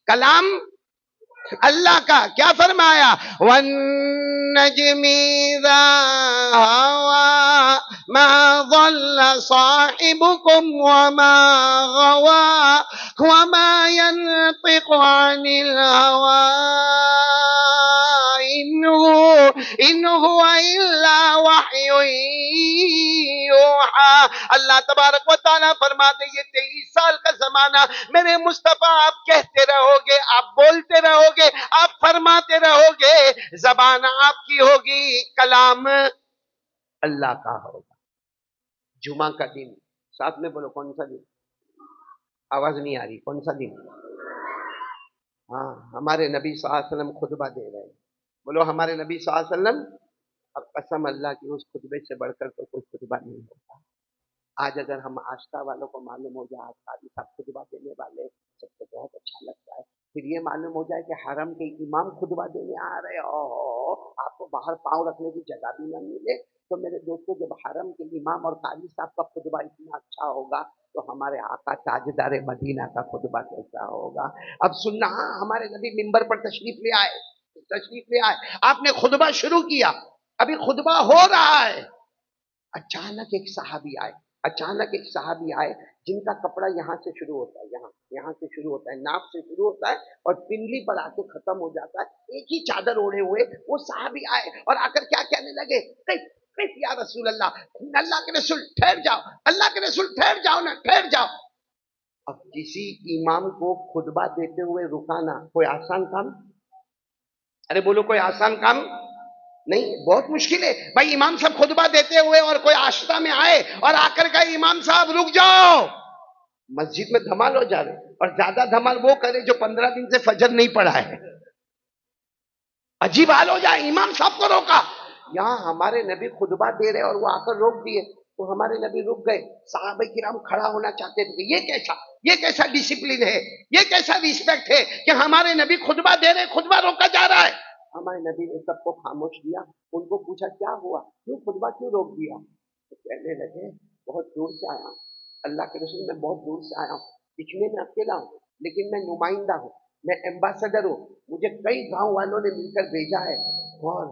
Speaker 1: کلام اللہ کا. کیا فرمایا وَالنَّجْمِ إِذَا هَوَىٰ مَا ضَلَّ صَاحِبُكُمْ وَمَا غَوَىٰ وَمَا يَنطِقُ عَنِ الْهَوَىٰ إِنْ هُوَ إِلَّا وَحْيٌ یوحیٰ. اللہ تبارک و تعالیٰ فرماتے یہ 23 سال کا زمانہ میرے مصطفیٰ آپ کہتے رہو گے، آپ بولتے رہو گے، آپ فرماتے رہو گے، زبان آپ کی ہوگی، کلام اللہ کا ہوگا. جمعہ کا دن ساتھ میں بولو کون سا دن؟ آواز نہیں آ رہی. کون سا دن؟ ہاں ہمارے نبی صلی اللہ علیہ وسلم خطبہ دے رہے ہیں. بولو ہمارے نبی صلی اللہ علیہ وسلم. اب قسم اللہ کی اس خطبے سے بڑھ کر تو کوئی خطبہ نہیں ہوتا. آج اگر ہم آشتا والوں کو معلوم ہو جائے آج قاضی صاحب خطبہ دینے والے سب کو بہت اچھا لگتا ہے. پھر یہ معلوم ہو جائے کہ حرم کے امام خطبہ دینے آ رہے ہو آپ کو باہر پاؤں رکھنے کی جگہ بھی نہ ملے تو میرے دوستوں جب حرم کے امام اور قاضی صاحب کا خطبہ اتنا اچھا ہوگا تو ہمارے آقا تاجدار مدینہ کا خطبہ کیسا ہوگا. اب سننا ہمارے نبی منبر پر تشریف لے آئے آپ نے خطبہ شروع کیا. ابھی خطبہ ہو رہا ہے اچانک ایک صحابی آئے جن کا کپڑا یہاں سے شروع ہوتا ہے، یہاں سے شروع ہوتا ہے، ناف سے شروع ہوتا ہے اور پنڈلی پر آ کے ختم ہو جاتا ہے. ایک ہی چادر اوڑھے ہوئے وہ صحابی آئے اور آ کر کیا کہنے لگے کیف یا رسول اللہ، اللہ کے رسول ٹھہر جاؤ، اللہ کے رسول ٹھہر جاؤ نا، ٹھہر جاؤ. اب کسی امام کو خطبہ دیتے ہوئے رکانا کوئی آسان کام؟ ارے بولو کوئی آسان کام نہیں، بہت مشکل ہے بھائی. امام صاحب خطبہ دیتے ہوئے اور کوئی آشتا میں آئے اور آ کر کہے امام صاحب رک جاؤ. مسجد میں دھمال ہو جا رہے اور زیادہ دھمال وہ کرے جو 15 دن سے فجر نہیں پڑھا ہے. عجیب حال ہو جائے. امام صاحب کو روکا. یہاں ہمارے نبی خطبہ دے رہے اور وہ آ کر روک دیے تو ہمارے نبی رک گئے. صحابہ کرام کھڑا ہونا چاہتے تھے. یہ کیسا ڈسپلن ہے، یہ کیسا ریسپیکٹ ہے کہ ہمارے نبی خطبہ دے رہے خطبہ روکا جا رہا ہے. ہمارے نبی نے سب کو خاموش کیا. ان کو پوچھا کیا ہوا، کیوں خطبہ کیوں روک دیا؟ تو کہنے لگے بہت دور سے آیا ہوں اللہ کے رسول، میں بہت دور سے آیا ہوں، دکھنے میں اکیلا ہوں لیکن میں نمائندہ ہوں، میں ایمبیسڈر ہوں، مجھے کئی گاؤں والوں نے مل کر بھیجا ہے. اور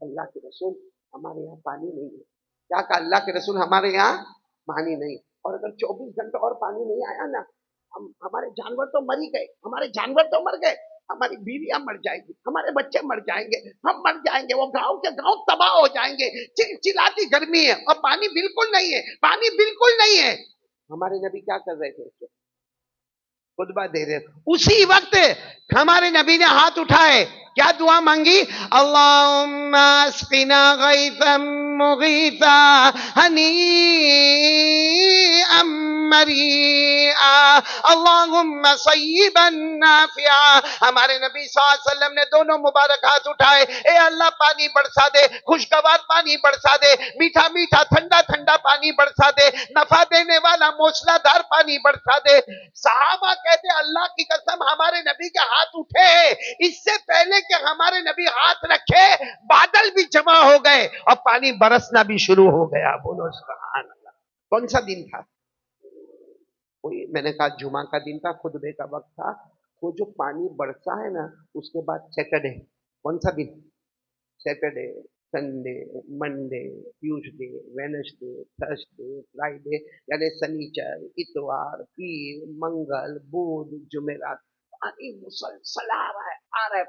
Speaker 1: اللہ کے رسول ہمارے یہاں پانی نہیں ہے. کیا کہا اللہ کے رسول ہمارے یہاں پانی نہیں، اور اگر 24 گھنٹے اور پانی نہیں آیا نا ہمارے جانور تو مر ہی گئے، ہمارے جانور تو مر گئے. ہماری بیویاں مر جائیں گی، ہمارے بچے مر جائیں گے، ہم مر جائیں گے، وہ گاؤں کے گاؤں تباہ ہو جائیں گے، چلاتی گرمی ہے اور پانی بالکل نہیں ہے، پانی بالکل نہیں ہے۔ ہمارے نبی کیا کر رہے تھے؟ خطبہ دے رہے تھے، اسی وقت ہمارے نبی نے ہاتھ اٹھائے، کیا دعا مانگی؟ اللہم اسقنا غیثا مغیثا ہنیئا مریئا اللہم صیبا نافعا۔ ہمارے نبی صلی اللہ علیہ وسلم نے دونوں مبارک ہاتھ اٹھائے، اے اللہ پانی برسا دے، خوشگوار پانی برسا دے، میٹھا میٹھا ٹھنڈا ٹھنڈا پانی برسا دے، نفع دینے والا موسلا دھار پانی برسا دے۔ صحابہ کہتے اللہ کی قسم ہمارے نبی کے ہاتھ اٹھے، اس سے پہلے کہ ہمارے نبی ہاتھ رکھے بادل بھی جمع ہو گئے اور پانی برسنا بھی شروع ہو گیا۔ بولو سبحان اللہ۔ کون سا دن تھا؟ کوئی میں نے کہا جمعہ کا دن تھا، خطبے کا وقت تھا۔ وہ جو پانی برسا ہے نا، اس کے بعد سیٹرڈے، کون سا دن؟ Saturday, Sunday, Monday, Tuesday, Wednesday, Thursday, Friday, یعنی سنیچر، اتوار، پیر، منگل، بدھ، جمعرات، پانی مسلسل آ رہا ہے،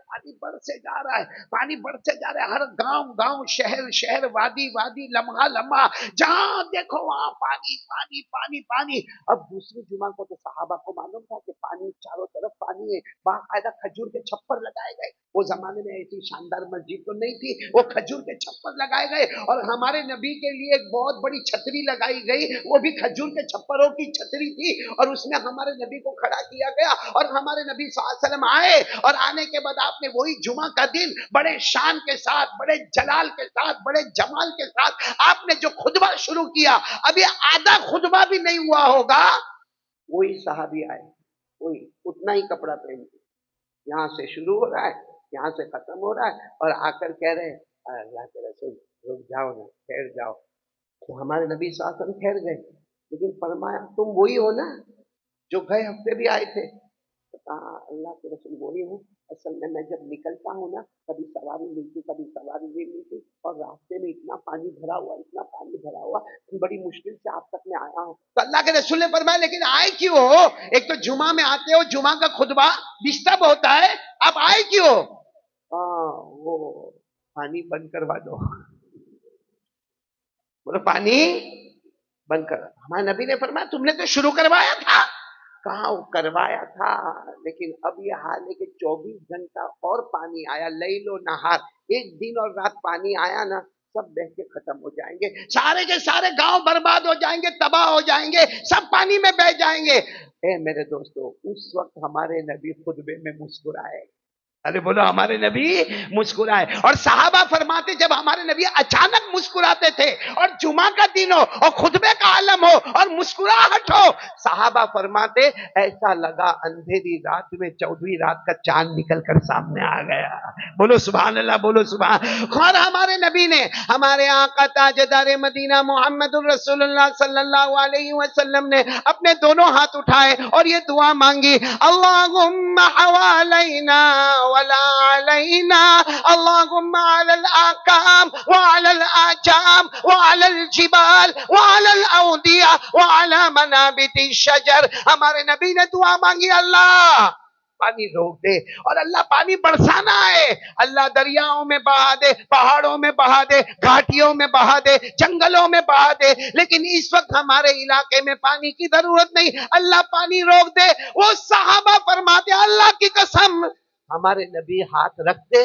Speaker 1: پانی بڑھتے جا رہا ہے، پانی بڑھتے جا رہا ہے، ہر گاؤں گاؤں، شہر شہر، وادی وادی، لمحہ لمحہ، جہاں دیکھو وہاں پانی پانی پانی پانی۔ اب دوسری جمعہ کو تو صحابہ کو معلوم تھا کہ پانی چاروں طرف پانی ہے، باقاعدہ کھجور کے چھپر لگائے گئے۔ وہ زمانے میں ایسی شاندار مسجد تو نہیں تھی، وہ کھجور کے چھپر لگائے گئے اور ہمارے نبی کے لیے ایک بہت بڑی چھتری لگائی گئی، وہ بھی کھجور کے چھپروں کی چھتری تھی، اور اس میں ہمارے نبی کو کھڑا کیا گیا اور ہمارے نبی صلی اللہ علیہ وسلم آئے، اور آنے کے بعد آپ نے وہی جمعہ کا دن بڑے شان کے ساتھ، بڑے جلال کے ساتھ، بڑے جمال کے ساتھ آپ نے جو خطبہ شروع کیا، ابھی آدھا خطبہ بھی نہیں ہوا ہوگا، وہی صحابی آئے، وہی اتنا ہی کپڑا پہن کے، یہاں سے شروع ہو رہا ہے، یہاں سے ختم ہو رہا ہے، اور آ کر کہہ رہے ہیں اللہ کے رسول رک جاؤ نا، ٹھہر جاؤ۔ تو ہمارے نبی صلی اللہ علیہ وسلم ٹھہر گئے، لیکن فرمایا تم وہی ہو نا جو گئے ہفتے بھی آئے تھے؟ کہا اللہ کے رسول وہی ہوں، اصل میں جب نکلتا ہوں نا، کبھی سواری ملتی کبھی سواری نہیں ملتی، اور راستے میں اتنا پانی بھرا ہوا، اتنا پانی بھرا ہوا کہ بڑی مشکل سے آپ تک میں آیا ہوں۔ تو اللہ کے رسول نے فرمایا لیکن آئے کیوں ہو؟ ایک تو جمعہ میں آتے ہو، جمعہ کا خطبہ ڈسٹرب ہوتا ہے، آپ آئے کیوں ہو؟ وہ پانی بند کروا دو، بولو پانی بند کر۔ ہمارے نبی نے فرمایا تم نے تو شروع کروایا تھا، کہاں وہ کروایا تھا، لیکن اب یہ حال ہے کہ 24 گھنٹہ اور پانی آیا، لیل و نہار، ایک دن اور رات پانی آیا نا، سب بہ کے ختم ہو جائیں گے، سارے کے سارے گاؤں برباد ہو جائیں گے، تباہ ہو جائیں گے، سب پانی میں بہ جائیں گے۔ اے میرے دوستو، اس وقت ہمارے نبی خطبے میں مسکرائے، ارے بولو ہمارے نبی مسکرائے، اور صحابہ فرماتے جب ہمارے نبی اچانک مسکراتے تھے اور جمعہ کا دن ہو اور خطبے کا عالم ہو اور مسکراہٹ ہو، صحابہ فرماتے ایسا لگا اندھیری رات میں 14ویں رات کا چاند نکل کر سامنے آ گیا۔ بولو سبحان اللہ، بولو سبحان۔ اور ہمارے نبی نے، ہمارے آقا تاجدار مدینہ محمد الرسول اللہ صلی اللہ علیہ وسلم نے اپنے دونوں ہاتھ اٹھائے اور یہ دعا مانگی، اللہم حوالینا ولا علینا، اللہم علی الاکام وعلی الاجام وعلی الجبال وعلی الاودیہ وعلی منابت الشجر۔ ہمارے نبی نے دعا مانگی اللہ پانی روک دے، اور اللہ پانی برسانا ہے، اللہ دریاؤں میں بہا دے، پہاڑوں میں بہا دے، گھاٹیوں میں بہا دے، جنگلوں میں بہا دے، لیکن اس وقت ہمارے علاقے میں پانی کی ضرورت نہیں، اللہ پانی روک دے۔ وہ صحابہ فرماتے اللہ کی قسم ہمارے نبی ہاتھ رکھتے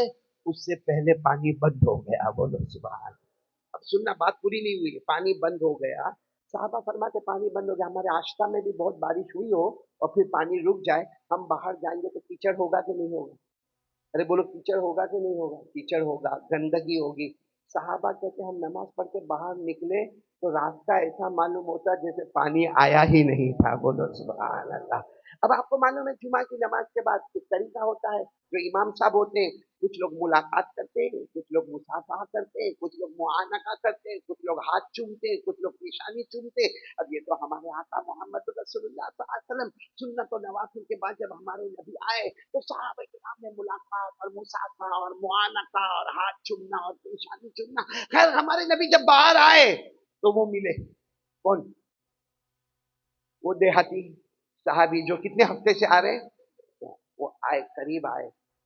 Speaker 1: اس سے پہلے پانی بند ہو گیا۔ بولو سبحان۔ اب سننا، بات پوری نہیں ہوئی، پانی بند ہو گیا، صحابہ فرماتے پانی بند ہو گیا، ہمارے آشتا میں بھی بہت بارش ہوئی ہو اور پھر پانی رک جائے، ہم باہر جائیں گے تو کیچڑ ہوگا کہ نہیں ہوگا؟ ارے بولو کیچڑ ہوگا کہ نہیں ہوگا؟ کیچڑ ہوگا، گندگی ہوگی۔ صحابہ کہتے ہم نماز پڑھ کے باہر نکلے تو راستہ ایسا معلوم ہوتا جیسے پانی آیا ہی نہیں تھا۔ بولو سبحان اللہ۔ اب آپ کو معلوم ہے جمعہ کی نماز کے بعد کس طریقہ ہوتا ہے، جو امام صاحب ہوتے ہیں کچھ لوگ ملاقات کرتے ہیں، کچھ لوگ مصافحہ کرتے ہیں، کچھ لوگ معانقہ کرتے ہیں، کچھ لوگ ہاتھ چومتے ہیں، کچھ لوگ نشانی چومتے ہیں۔ اب یہ تو ہمارے آقا محمد رسول اللہ صلی اللہ علیہ وسلم سنت و نوافل کے بعد جب ہمارے نبی آئے تو صحابہ کرام نے ملاقات اور مصافحہ اور معانقہ اور ہاتھ چومنا اور نشانی چومنا۔ خیر ہمارے نبی جب باہر آئے تو وہ ملے، کون؟ وہ دیہاتی صحابی جو کتنے ہفتے سے آ رہے ہیں، وہ آئے، قریب آئے،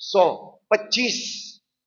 Speaker 1: 100, 25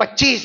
Speaker 1: 25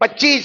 Speaker 1: 25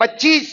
Speaker 1: 25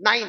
Speaker 1: 9,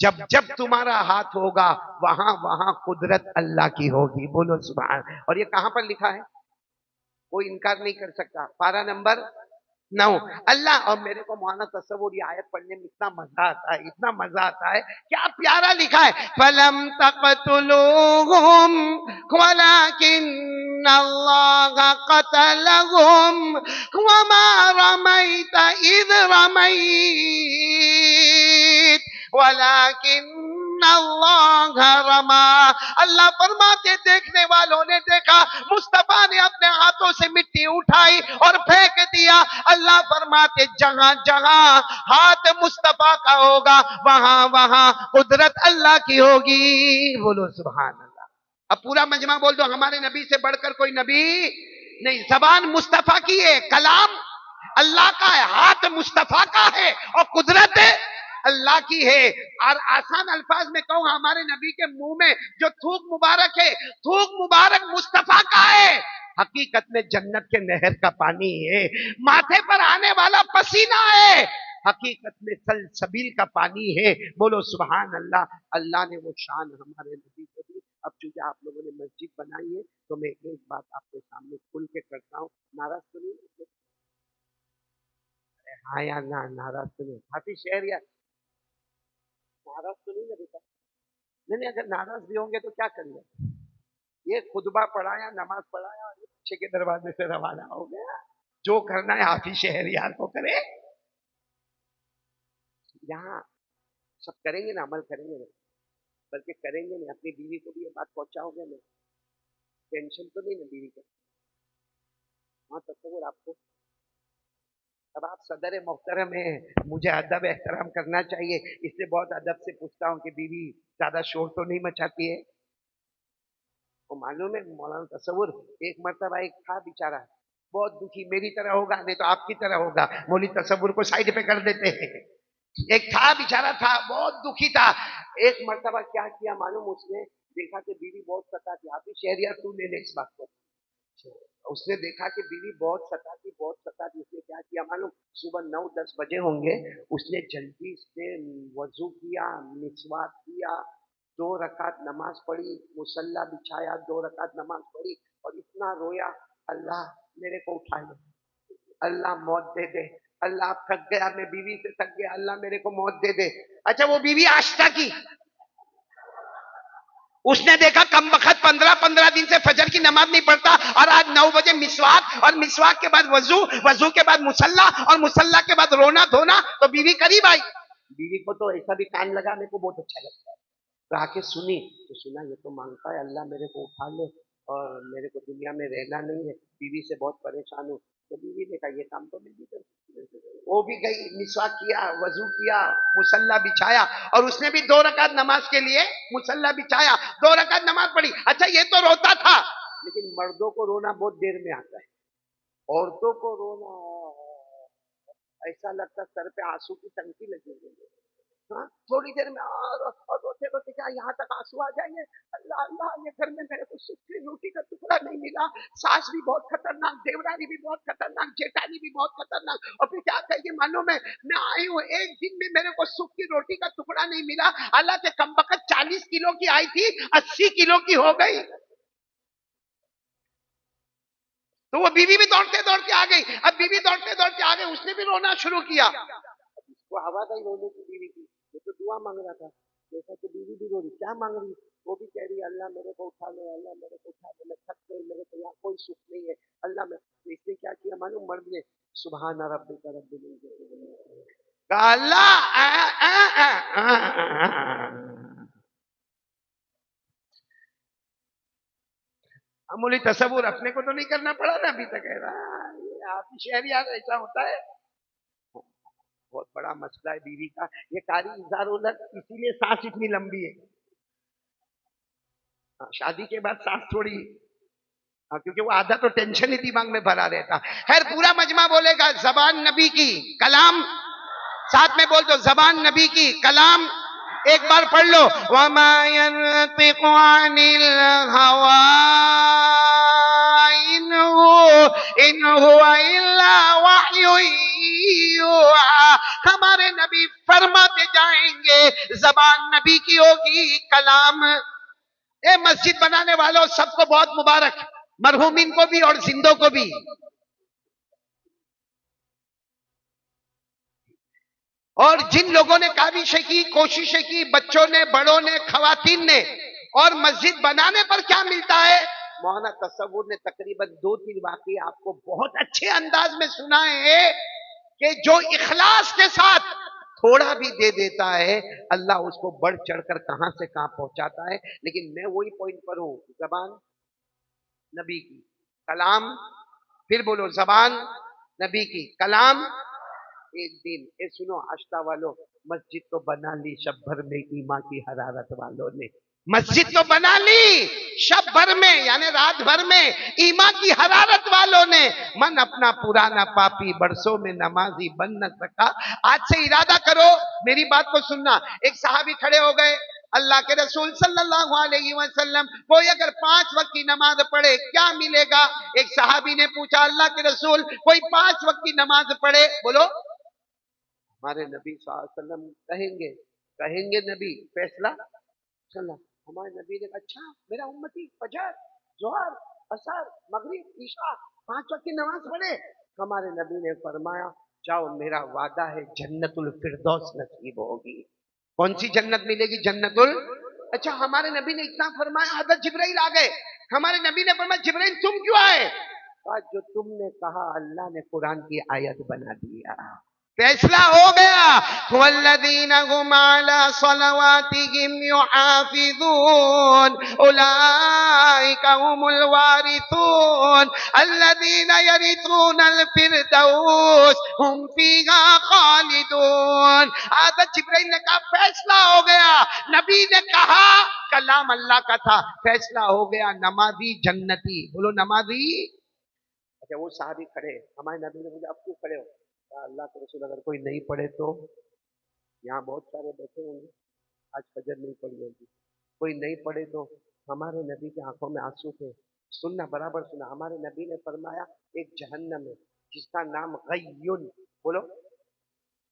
Speaker 1: جب جب تمہارا ہاتھ ہوگا وہاں وہاں قدرت اللہ کی ہوگی. بولو سبحان. اور یہ کہاں پر لکھا ہے؟ کوئی انکار نہیں کر سکتا. پارہ نمبر 9. اللہ. اور میرے کو مولانا تصور یہ آیت پڑھنے میں اتنا مزہ آتا ہے، اتنا مزہ آتا ہے. کیا پیارا لکھا ہے. فَلَمْ تَقْتُلُوهُمْ وَلَكِنَّ اللَّهَ قَتَلَهُمْ وَمَا رَمَيْتَ إِذْ رَمَيْتَ وَلَكِنَّ اللَّهَ رَمَى. اللہ فرماتے دیکھنے والوں نے دیکھا مصطفیٰ نے اپنے ہاتھوں سے مٹی اٹھائی اور پھینک دیا. اللہ فرماتے جہاں جہاں ہاتھ مصطفیٰ کا ہوگا وہاں وہاں قدرت اللہ کی ہوگی. بولو سبحان اللہ. اب پورا مجمع بول دو ہمارے نبی سے بڑھ کر کوئی نبی نہیں. زبان مصطفیٰ کی ہے، کلام اللہ کا ہے، ہاتھ مصطفیٰ کا ہے اور قدرت اللہ کی ہے. اور آسان الفاظ میں کہوں ہمارے نبی کے منہ میں جو تھوک مبارک ہے، تھوک مبارک مصطفیٰ کا ہے. حقیقت میں جنت کے نہر کا پانی ہے، ماتھے پر آنے والا پسینہ ہے، حقیقت میں سلسبیل کا پانی ہے. بولو سبحان اللہ. اللہ نے وہ شان ہمارے نبی کو دی. اب چونکہ آپ لوگوں نے مسجد بنائی ہے تو میں ایک بات آپ کے سامنے کھل کے کرتا ہوں. ناراض تو نہیں؟ ہاں یا نہ ناراض تو نہیں؟ حافظ شہر یا ناراض تو نہیں لگتا؟ نہیں، اگر ناراض بھی ہوں گے تو کیا کریں گے؟ یہ خطبہ پڑھایا، نماز پڑھایا اور یہ پیچھے کے دروازے سے روانہ ہو گیا. جو کرنا ہے حافظ شہریار کو کرے. یہاں سب کریں گے نا، عمل کریں گے نا، بلکہ کریں گے نہیں. اپنی بیوی کو بھی یہ بات پہنچاؤ گے نا. ٹینشن تو نہیں نا بیوی کا؟ ہاں تصور آپ کو. اب آپ صدر محترم ہیں، مجھے ادب احترام کرنا چاہیے، اس لیے بہت ادب سے پوچھتا ہوں کہ بیوی زیادہ شور تو نہیں مچاتی ہے؟ وہ معلوم ہے مولانا تصور ایک مرتبہ ایک تھا بیچارہ بہت دکھی، میری طرح ہوگا نہیں تو آپ کی طرح ہوگا، مولوی تصور کو سائڈ پہ کر دیتے ہیں. ایک تھا بیچارہ تھا بہت دکھی تھا. ایک مرتبہ کیا کیا معلوم، اس نے دیکھا کہ بیوی بہت ستاتی. حافظ شہریار تو لے لے اس بات کو. اس نے دیکھا کہ بیوی بہت ستاتی بہت ستاتی. اس نے کیا کیا معلوم، صبح 9-10 بجے ہوں گے، اس نے جلدی سے وضو کیا، مسواک کیا، 2 رکعت نماز پڑھی، مصلی بچھایا، 2 رکعت نماز پڑھی اور اتنا رویا، اللہ میرے کو اٹھا لے، اللہ موت دے دے، اللہ اب تھک گیا، میں بیوی سے تھک گیا، اللہ میرے کو موت دے دے. اچھا وہ بیوی آشتا کی. اس نے دیکھا کم وقت 15 دن سے فجر کی نماز نہیں پڑھتا اور آج 9 بجے مسواک اور مسواک کے بعد وضو، وضو کے بعد مصلی اور مصلی کے بعد رونا دھونا. تو بیوی قریب آئی. بیوی کو تو ایسا بھی کان لگانے کو بہت اچھا لگتا ہے. تو آ کے سنی تو سنا یہ تو مانگتا ہے اللہ میرے کو اٹھا لے اور میرے کو دنیا میں رہنا نہیں ہے، بیوی سے بہت پریشان ہوں. تو بیوی نے کہا یہ کام تو میں بھی کر سکتی ہوں. وہ بھی گئی، مسواک کیا، وضو کیا، مصلی بچھایا اور اس نے بھی 2 رکعت نماز کے لیے مصلی بچھایا، 2 رکعت نماز پڑھی. اچھا یہ تو روتا تھا، لیکن مردوں کو رونا بہت دیر میں آتا ہے. عورتوں کو رونا ایسا لگتا سر پہ آنسو کی ٹنکی لگی ہوئی ہے. ہاں تھوڑی دیر میں اور روتے روتے کیا یہاں تک آنسو آ جائیں گے. اللہ اللہ یہ گھر میں میرے کو سوکھی روٹی کا ٹکڑا نہیں ملا، ساس بھی بہت خطرناک، دیورانی بھی بہت خطرناک، جیٹانی بھی بہت خطرناک. اور پھر کیا کہے گی معلوم ہے میں آئی ہوں ایک دن میں میرے کو سوکھی روٹی کا ٹکڑا نہیں ملا. اللہ کے کم بخت 40 کلو کی آئی تھی 80 کلو کی ہو گئی. تو وہ بیوی بھی دوڑتے دوڑتے آ گئی. اب بیوی دوڑتے دوڑتے آ گئی، اس نے بھی رونا شروع کیا. اس کو آواز آئی رونے کی بیوی کی. یہ تو دعا مانگ رہا تھا، دیکھا کہ بیوی بھی رو رہی. کیا مانگ رہی؟ وہ بھی کہہ رہی اللہ میرے کو اٹھا لے، اللہ میرے کو اٹھا لے، میں تھک گئی، میرے کو یہاں کوئی سکھ نہیں ہے، اللہ میں. اس نے کیا کیا معلوم، مرد نے سبحان ربک رب العزت کہا اللہ معمولی تصور اپنے کو تو نہیں کرنا پڑا نا ابھی تک. کہہ رہا یہ آپ شہری ایسا ہوتا ہے. بہت بڑا مسئلہ ہے بیوی کا. یہ کاری اظہار الگ، اسی لیے سانس اتنی لمبی ہے. شادی کے بعد سانس تھوڑی، کیونکہ وہ آدھا تو ٹینشن ہی دماغ میں بھرا رہتا. خیر پورا مجمع بولے گا زبان نبی کی، کلام ساتھ میں بول دو، زبان نبی کی، کلام. ایک بار پڑھ لو وَمَا يَنطِقُ عَنِ الْهَوَىٰ إِنْ هُوَ إِلَّا وَحْيٌ يُوحَىٰ. ہمارے نبی فرماتے جائیں گے، زبان نبی کی ہوگی، کلام۔ اے مسجد بنانے والوں، سب کو بہت مبارک، مرحومین کو بھی اور زندوں کو بھی۔ اور جن لوگوں نے کاوشیں کی، کوششیں کی، بچوں نے، بڑوں نے، خواتین نے، اور مسجد بنانے پر کیا ملتا ہے؟ مولانا تصور نے تقریباً 2-3 واقعے آپ کو بہت اچھے انداز میں سنائے ہیں کہ جو اخلاص کے ساتھ تھوڑا بھی دے دیتا ہے، اللہ اس کو بڑھ چڑھ کر کہاں سے کہاں پہنچاتا ہے۔ لیکن میں وہی پوائنٹ پر ہوں، زبان نبی کی، کلام، پھر بولو زبان نبی کی، کلام۔ ایک دن اے سنو آشتا والوں، مسجد تو بنا لی شب بھر میں ایمان کی حرارت والوں نے، مسجد تو بنا لی شب بھر میں یعنی رات بھر میں ایمان کی حرارت والوں نے، من اپنا پرانا پاپی برسوں میں نمازی بن نہ سکا۔ آج سے ارادہ کرو، میری بات کو سننا۔ ایک صحابی کھڑے ہو گئے، اللہ کے رسول صلی اللہ علیہ وسلم، کوئی اگر 5 وقت کی نماز پڑھے کیا ملے گا؟ ایک صحابی نے پوچھا، اللہ کے رسول کوئی 5 وقت کی نماز پڑھے، بولو ہمارے نبی صلی اللہ علیہ وسلم کہیں گے نبی فیصلہ چلا۔ ہمارے نبی نے کہا اچھا میرا امتی فجر، ظہر، عصر، مغرب، عشاء 5 وقت کی نماز پڑھے؟ ہمارے نبی نے فرمایا جاؤ، میرا وعدہ ہے جنت الفردوس نصیب ہوگی۔ کون سی جنت ملے گی؟ جنت ال۔ اچھا ہمارے نبی نے اتنا فرمایا، حضرت جبرائیل آ گئے، ہمارے نبی نے فرمایا جبرائیل تم کیوں آئے؟ کہا جو تم نے کہا اللہ نے قرآن کی آیت بنا دیا، فیصلہ ہو گیا۔ والذین هم علی صلواتهم یحافظون اولئک هم الوارثون الذین یرثون الفردوس هم فیہا خالدون۔ حضرت جبرائیل نے کہا فیصلہ ہو گیا، نبی نے کہا، کلام اللہ کا تھا، فیصلہ ہو گیا، نمازی جنتی، بولو نمازی۔ اچھا وہ صحابی کھڑے، ہمارے نبی نے مجھے اب کیوں کھڑے ہو؟ اللہ کے رسول اگر کوئی نہیں پڑھے تو، یہاں بہت سارے بیٹھے ہوں گے آج فجر نہیں پڑھی ہوگی، کوئی نہیں پڑھے تو، ہمارے نبی کی آنکھوں میں آنسو تھے۔ سننا برابر سننا، ہمارے نبی نے فرمایا ایک جہنم ہے جس کا نام غیون، بولو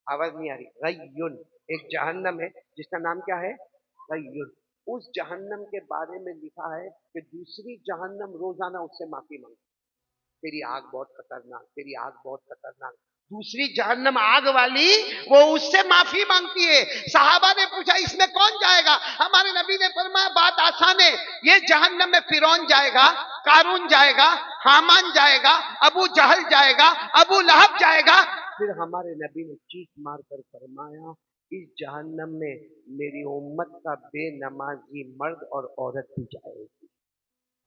Speaker 1: آواز نہیں آ رہی، غیون، ایک جہنم ہے جس کا نام کیا ہے؟ غیون۔ اس جہنم کے بارے میں لکھا ہے کہ دوسری جہنم روزانہ اس سے معافی مانگتی، تیری آگ بہت خطرناک، تیری آگ بہت خطرناک۔ دوسری جہنم آگ والی وہ اس سے معافی مانگتی ہے۔ صحابہ نے پوچھا اس میں کون جائے گا؟ ہمارے نبی نے فرمایا بات آسان ہے، یہ جہنم میں فرعون جائے گا، قارون جائے گا، حامان جائے گا، ابو جہل جائے گا، ابو لہب جائے گا۔ پھر ہمارے نبی نے چیخ مار کر فرمایا اس جہنم میں میری امت کا بے نمازی مرد اور عورت بھی جائے گی،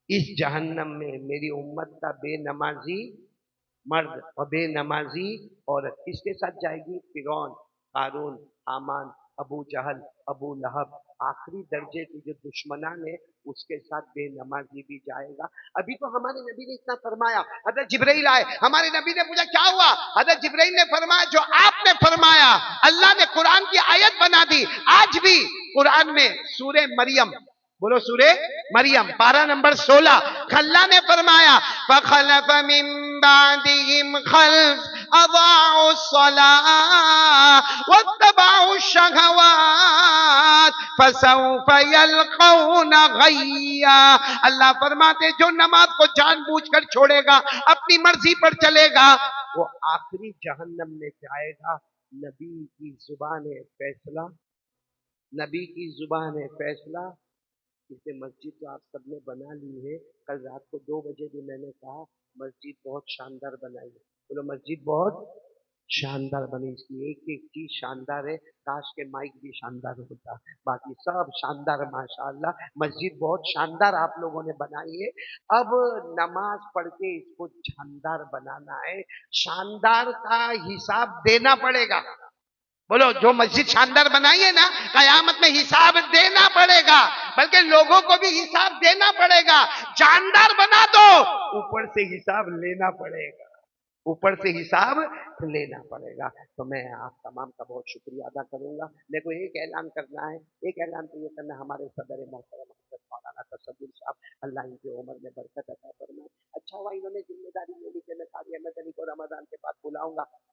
Speaker 1: اس جہنم میں میری امت کا بے نمازی مرد اور بے نمازی عورت کس کے ساتھ جائے گی؟ فرعون، قارون، حامان، ابو جہل، ابو لہب، آخری درجے کے جو دشمنان ہیں اس کے ساتھ بے نمازی بھی جائے گا۔ ابھی تو ہمارے نبی نے اتنا فرمایا، حضرت جبرائیل آئے، ہمارے نبی نے پوچھا کیا ہوا؟ حضرت جبرائیل نے فرمایا جو آپ نے فرمایا اللہ نے قرآن کی آیت بنا دی۔ آج بھی قرآن میں سورہ مریم، بولو سورہ مریم پارہ نمبر 16، اللہ نے فرمایا فَخَلَفَ مِن بَعْدِهِمْ خَلْفٌ أَضَاعُوا الصَّلَاةَ وَاتَّبَعُوا الشَّهَوَاتِ فَسَوْفَ يَلْقَوْنَ غَيًّا۔ اللہ فرماتے جو نماز کو جان بوجھ کر چھوڑے گا، اپنی مرضی پر چلے گا، وہ آخری جہنم میں جائے گا۔ نبی کی زبان ہے فیصلہ، نبی کی زبان ہے فیصلہ۔ اسے مسجد تو آپ سب نے بنا لی ہے، کل رات کو 2 بجے بھی میں نے کہا مسجد بہت شاندار بنائی ہے، بولو مسجد بہت شاندار بنی، اس کی ایک ایک چیز شاندار ہے، کاش کے مائک بھی شاندار ہوتا، باقی سب شاندار ہے ماشاءاللہ، مسجد بہت شاندار آپ لوگوں نے بنائی ہے۔ اب نماز پڑھ کے اس کو شاندار بنانا ہے، شاندار کا حساب دینا پڑے گا، بولو جو مسجد شاندار بنائی ہے نا قیامت میں حساب دینا پڑے گا، بلکہ لوگوں کو بھی حساب دینا پڑے گا۔ جاندار بنا دو اوپر سے حساب لینا پڑے گا، اوپر سے حساب لینا پڑے گا۔ تو میں آپ تمام کا بہت شکریہ ادا کروں گا۔ میرے کو ایک اعلان کرنا ہے، ایک اعلان تو یہ کرنا ہے، ہمارے صدر محترم حضرت مولانا تصور صاحب اللہ ان کی عمر میں برکت عطا فرمائے، اچھا ہوا انہوں نے ذمہ داری لے لی کہ میں قاری احمد علی کو رمضان کے بعد بلاؤں گا،